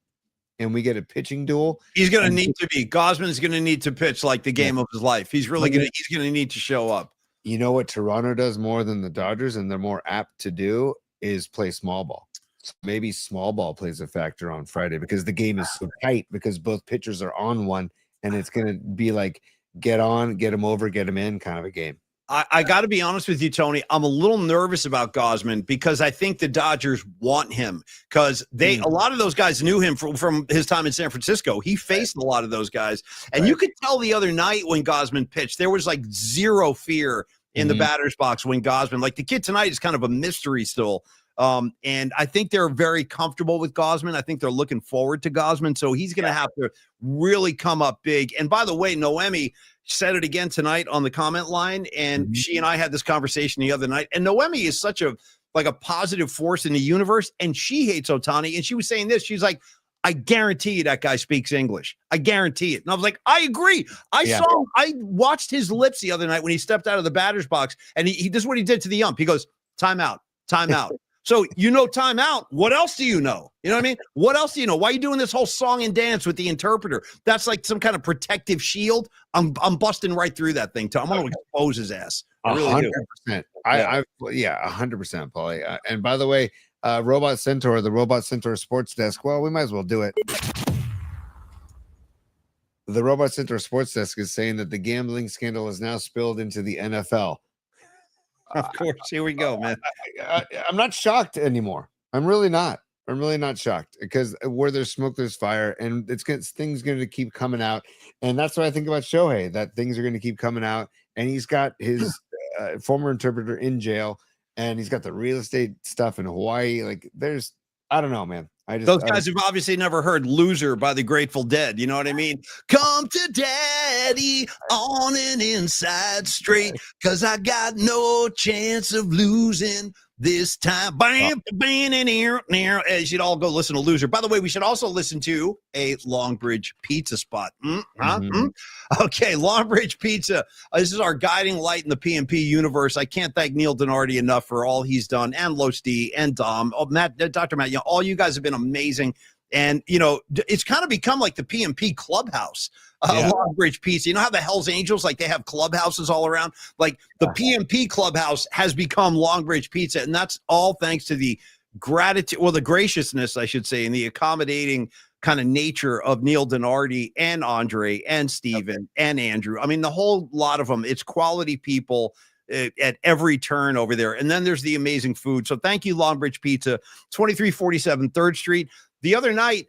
and we get a pitching duel, he's going to need to be. Gosman's going to need to pitch like the game of his life. He's going to need to show up. You know what Toronto does more than the Dodgers, and they're more apt to do, is play small ball. So maybe small ball plays a factor on Friday because the game is so tight because both pitchers are on one, and it's going to be like get on, get him over, get him in kind of a game. I got to be honest with you, Tony. I'm a little nervous about Gosman because I think the Dodgers want him because a lot of those guys knew him from his time in San Francisco. He faced a lot of those guys. And you could tell the other night when Gosman pitched, there was like zero fear in the batter's box when Gosman, like the kid tonight is kind of a mystery still. And I think they're very comfortable with Gosman. I think they're looking forward to Gosman. So he's going to have to really come up big. And by the way, Noemi said it again tonight on the comment line. And she and I had this conversation the other night. And Noemi is such a positive force in the universe. And she hates Ohtani. And she was saying this. She's like, I guarantee you that guy speaks English. I guarantee it. And I was like, I agree. I watched his lips the other night when he stepped out of the batter's box. And he this is what he did to the ump. He goes, timeout, timeout. So timeout. What else do you know? You know what I mean? What else do you know? Why are you doing this whole song and dance with the interpreter? That's like some kind of protective shield. I'm busting right through that thing, Tom. I'm going to expose his ass. I really do. 100%. 100%, Paulie. And by the way, Robot Centaur, the Robot Centaur Sports Desk. Well, we might as well do it. The Robot Centaur Sports Desk is saying that the gambling scandal is now spilled into the NFL. Of course, here we go, man. I'm not shocked anymore. I'm really not shocked because where there's smoke, there's fire, and things going to keep coming out. And that's what I think about Shohei, that things are going to keep coming out. And he's got his former interpreter in jail, and he's got the real estate stuff in Hawaii. Like, I don't know, man. Those guys have obviously never heard "Loser" by the Grateful Dead. You know what I mean? Come to daddy on an inside straight, cause I got no chance of losing this time. Bam, bam, and as you'd all go listen to "Loser." By the way, we should also listen to a Longbridge pizza spot. Okay, Longbridge Pizza. This is our guiding light in the PMP universe. I can't thank Neil Denardi enough for all he's done, and Los D and Dom. Dr. Matt, all you guys have been amazing. And, it's kind of become like the PMP clubhouse, Longbridge Pizza. You know how the Hells Angels, like they have clubhouses all around? Like the PMP clubhouse has become Longbridge Pizza. And that's all thanks to the gratitude, the graciousness, I should say, and the accommodating kind of nature of Neil Denardi and Andre and Steven and Andrew. I mean, the whole lot of them, it's quality people at every turn over there. And then there's the amazing food. So thank you, Longbridge Pizza, 2347 3rd Street. The other night,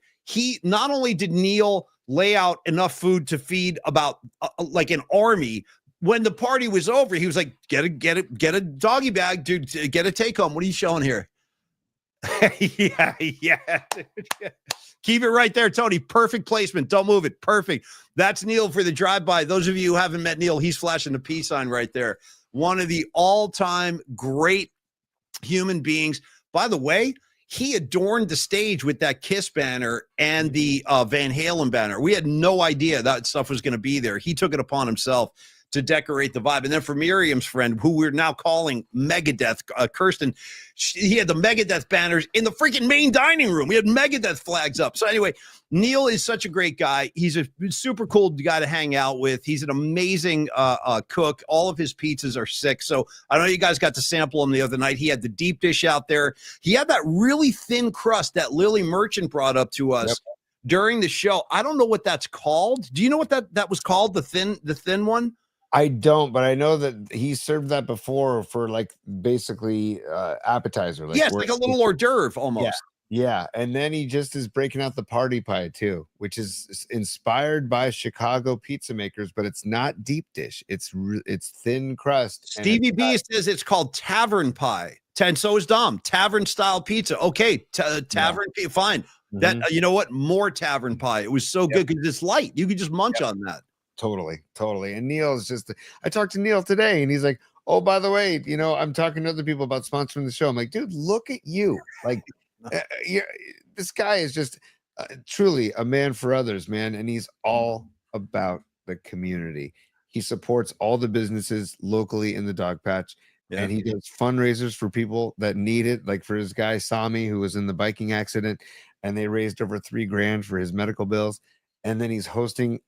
not only did Neil lay out enough food to feed about like an army, when the party was over, he was like, get a doggy bag, dude, get a take home. What are you showing here? yeah. Keep it right there, Tony. Perfect placement. Don't move it. Perfect. That's Neil for the drive-by. Those of you who haven't met Neil, he's flashing the peace sign right there. One of the all-time great human beings. By the way, he adorned the stage with that Kiss banner and the Van Halen banner. We had no idea that stuff was going to be there. He took it upon himself to decorate the vibe. And then for Miriam's friend, who we're now calling Megadeth, Kirsten, he had the Megadeth banners in the freaking main dining room. We had Megadeth flags up. So anyway, Neil is such a great guy. He's a super cool guy to hang out with. He's an amazing cook. All of his pizzas are sick. So I know you guys got to sample him the other night. He had the deep dish out there. He had that really thin crust that Lily Merchant brought up to us during the show. I don't know what that's called. Do you know what that was called? The thin one? I don't, but I know that he served that before for like basically appetizer. Like yes, like a little hors d'oeuvre almost. Yeah. And then he just is breaking out the party pie too, which is inspired by Chicago pizza makers, but it's not deep dish. It's thin crust. Stevie B says it's called tavern pie. And so is Dom. Tavern style pizza. Okay, tavern pie. Fine. That you know what? More tavern pie. It was so good because it's light. You could just munch on that. Totally. And Neil's just, I talked to Neil today and he's like, oh, by the way, I'm talking to other people about sponsoring the show. I'm like, dude, look at you. Like, this guy is just truly a man for others, man. And he's all about the community. He supports all the businesses locally in the dog patch. Yeah. And he does fundraisers for people that need it. Like for his guy, Sami, who was in the biking accident, and they raised over $3,000 for his medical bills. And then he's hosting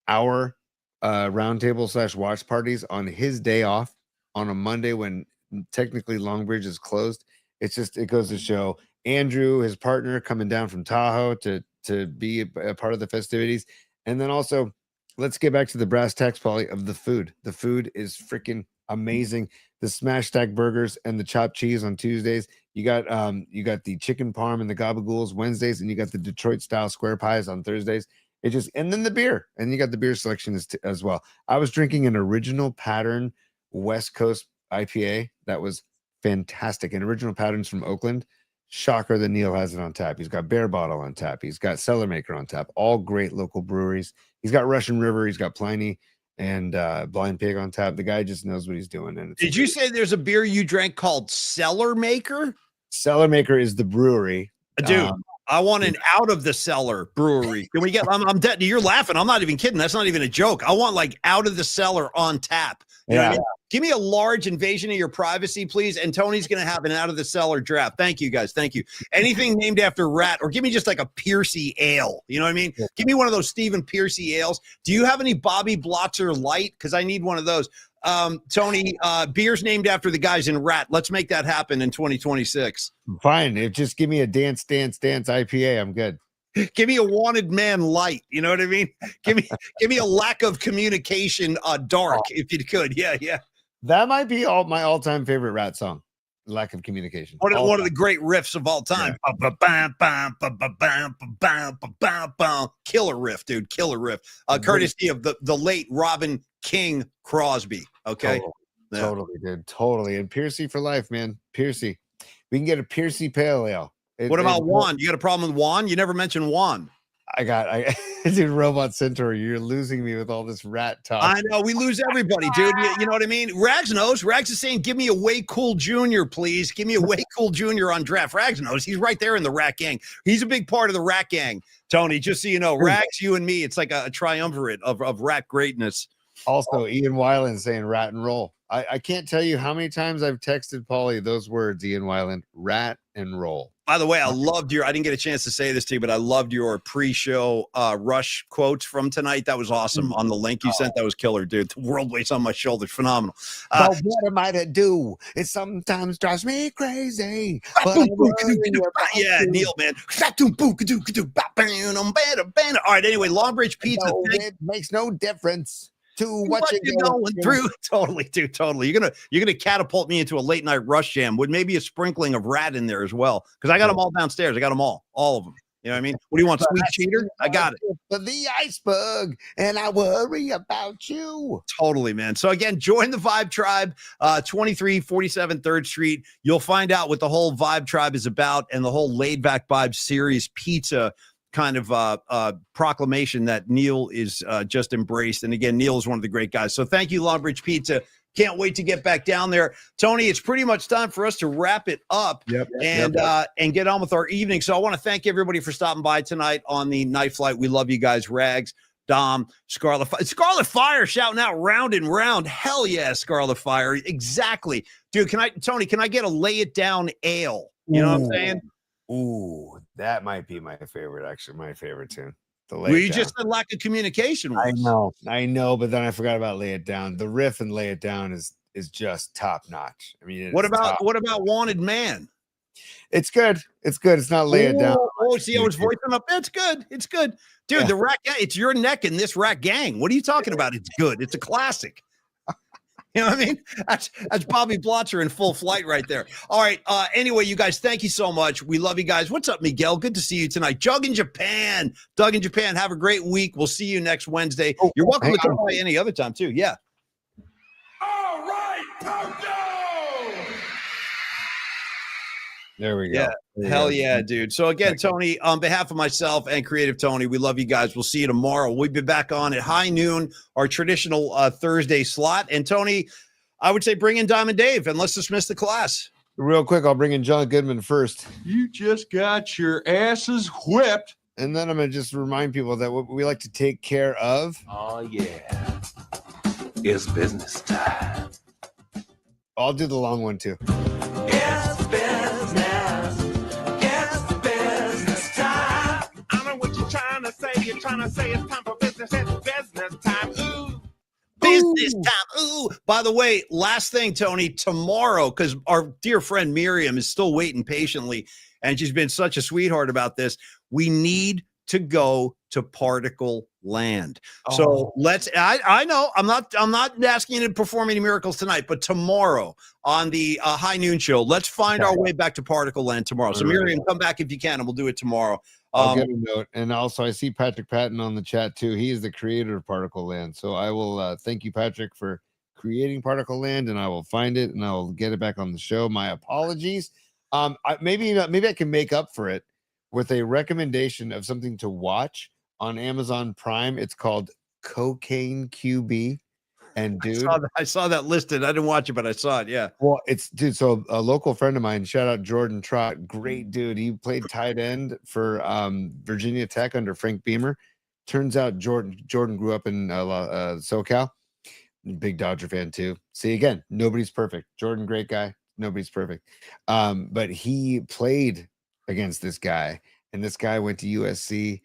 our roundtable / watch parties on his day off on a Monday when technically Longbridge is closed. It goes to show Andrew, his partner, coming down from Tahoe to be a part of the festivities. And then also, let's get back to the brass tacks, Paulie, of the food. The food is freaking amazing. The smash stack burgers and the chopped cheese on Tuesdays. You got the chicken parm and the gabagools Wednesdays, and you got the Detroit style square pies on Thursdays. It just, and then the beer, and you got the beer selection as well. I was drinking an original pattern West Coast IPA that was fantastic. And original patterns from Oakland. Shocker that Neil has it on tap. He's got Bear Bottle on tap. He's got Cellar Maker on tap. All great local breweries. He's got Russian River. He's got Pliny and Blind Pig on tap. The guy just knows what he's doing. And did you say there's a beer you drank called Cellar Maker? Cellar Maker is the brewery, dude. I want an out of the cellar brewery. Can we get? I'm dead. You're laughing. I'm not even kidding. That's not even a joke. I want like out of the cellar on tap. You know what I mean? Give me a large invasion of your privacy, please. And Tony's going to have an out of the cellar draft. Thank you, guys. Thank you. Anything named after Rat, or give me just like a Piercy ale. You know what I mean? Yeah. Give me one of those Stephen Piercy ales. Do you have any Bobby Blotzer Light? Because I need one of those. Tony, beers named after the guys in Rat. Let's make that happen in 2026. Fine. Just give me a dance IPA. I'm good. Give me a Wanted Man Light. You know what I mean? Give me a lack of communication dark, if you could. Yeah. That might be my all-time favorite Rat song. Lack of communication. One of the great riffs of all time. Yeah. Killer riff, dude. Killer riff. Courtesy of the late Robin King Crosby. Okay. Totally, dude. Totally. And Piercy for life, man. Piercy. We can get a Piercy Pale Ale. What about Juan? You got a problem with Juan? You never mentioned Juan. Dude, Robot Centaur, you're losing me with all this rat talk. I know, we lose everybody, dude. You know what I mean? Rags knows. Rags is saying, give me a Way Cool Jr., please. Give me a Way Cool Jr. on draft. Rags knows. He's right there in the Rat Gang. He's a big part of the Rat Gang, Tony, just so you know. Rags, you and me, it's like a triumvirate of Rat greatness. Also, Ian Weiland saying rat and roll. I can't tell you how many times I've texted Paulie those words, Ian Weiland, rat and roll. By the way, I didn't get a chance to say this to you, but I loved your pre-show Rush quotes from tonight. That was awesome. On the link you sent, that was killer, dude. The world weighs on my shoulders. Phenomenal. But what am I to do? It sometimes drives me crazy. Yeah, Neil, man. All right, anyway, Longbridge Pizza. It makes no difference to what you're going through. Totally, dude. Totally. You're gonna catapult me into a late night Rush jam with maybe a sprinkling of Rat in there as well, because I got them all downstairs. I got them all of them. You know what I mean? What do you want, Sweet Cheater? I got it. For the iceberg, and I worry about you. Totally, man. So again, join the Vibe Tribe, 2347 3rd Street. You'll find out what the whole Vibe Tribe is about, and the whole Laid Back Vibe series pizza kind of proclamation that Neil is just embraced. And again, Neil is one of the great guys. So thank you, Longbridge Pizza. Can't wait to get back down there. Tony, it's pretty much time for us to wrap it up and get on with our evening. So I want to thank everybody for stopping by tonight on the Night Flight. We love you guys. Rags, Dom, Scarlet Fire shouting out round and round. Hell yeah, Scarlet Fire. Exactly. Dude, Tony, can I get a Lay It Down ale? You know what I'm saying? Ooh, that might be my favorite, actually, my favorite tune. Well, you just said lack of communication. I know, but then I forgot about Lay It Down. The riff and Lay It Down is just top notch. I mean, what about Wanted Man? It's good. It's good. It's not Lay It Down. Oh, see, I was voicing up. It's good. It's good, dude. The Rat Gang. It's your neck in this Rat Gang. What are you talking about? It's good. It's a classic. You know what I mean? That's Bobby Blotzer in full flight right there. All right. Anyway, you guys, thank you so much. We love you guys. What's up, Miguel? Good to see you tonight. Doug in Japan. Have a great week. We'll see you next Wednesday. You're welcome to come by any other time, too. Yeah. All right, Purdy! There we go. Yeah. Hell yeah, dude. So again, Tony, on behalf of myself and Creative Tony, we love you guys. We'll see you tomorrow. We'll be back on at high noon, our traditional Thursday slot. And Tony, I would say bring in Diamond Dave and let's dismiss the class. Real quick, I'll bring in John Goodman first. You just got your asses whipped. And then I'm going to just remind people that what we like to take care of. Oh, yeah. It's business time. I'll do the long one, too. It's business. It's business time. I know what you're trying to say. You're trying to say it's time for business. It's business time. Ooh. Business time. Ooh. By the way, last thing, Tony, tomorrow, because our dear friend Miriam is still waiting patiently, and she's been such a sweetheart about this. We need to go to Particle Land. So I know I'm not asking you to perform any miracles tonight, but tomorrow on the High Noon Show, let's find our way back to Particle Land tomorrow. So Miriam, come back if you can, and we'll do it tomorrow. I'll get a note. And also I see Patrick Patton on the chat too. He is the creator of Particle Land. So I will thank you, Patrick, for creating Particle Land, and I will find it and I will get it back on the show. My apologies. Maybe I can make up for it with a recommendation of something to watch on Amazon Prime. It's called Cocaine QB. And dude, I saw that listed. I didn't watch it, but I saw it. Yeah. Well, so a local friend of mine, shout out Jordan Trott, great dude. He played tight end for Virginia Tech under Frank Beamer. Turns out Jordan grew up in SoCal. Big Dodger fan too. See, again, nobody's perfect. Jordan, great guy. Nobody's perfect. But he played against this guy, and this guy went to USC.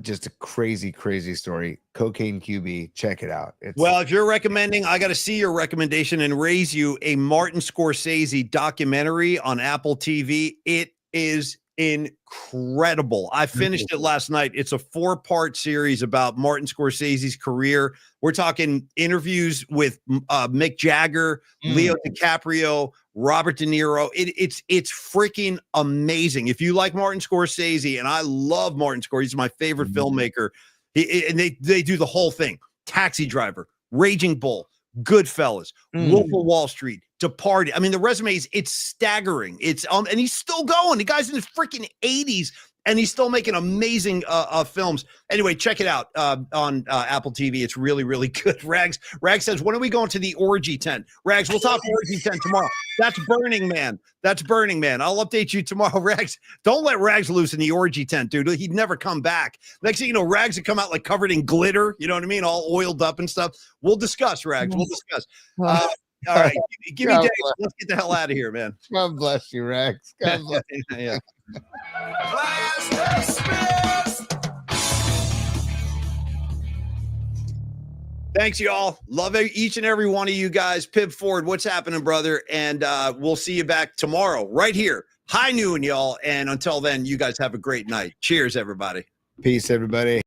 Just a crazy story. Cocaine QB, check it out. Well, if you're recommending, I got to see your recommendation and raise you a Martin Scorsese documentary on Apple TV. It is incredible. I finished it last night. It's a 4-part series about Martin Scorsese's career. We're talking interviews with Mick Jagger, Leo DiCaprio, Robert De Niro. It's freaking amazing. If you like Martin Scorsese, and I love Martin Scorsese, he's my favorite filmmaker. And they do the whole thing. Taxi Driver, Raging Bull, Goodfellas, Wolf of Wall Street, Departed. I mean, the resume it's staggering. It's and he's still going. The guy's in his freaking 80s, and he's still making amazing films. Anyway, check it out on Apple TV. It's really good. Rags says, when are we going to the orgy tent? Rags, we'll talk orgy tent tomorrow. That's Burning Man. I'll update you tomorrow. Rags, don't let Rags loose in the orgy tent, dude. He'd never come back. Next thing you know, Rags would come out like covered in glitter. You know what I mean? All oiled up and stuff. We'll discuss, Rags. We'll discuss. All right, give me days. Let's get the hell out of here, man. God bless you, Rags. God bless you. Yeah. Thanks, y'all. Love each and every one of you guys. Pib Ford, what's happening, brother? And we'll see you back tomorrow right here. High noon, y'all. And until then, you guys have a great night. Cheers, everybody. Peace, everybody.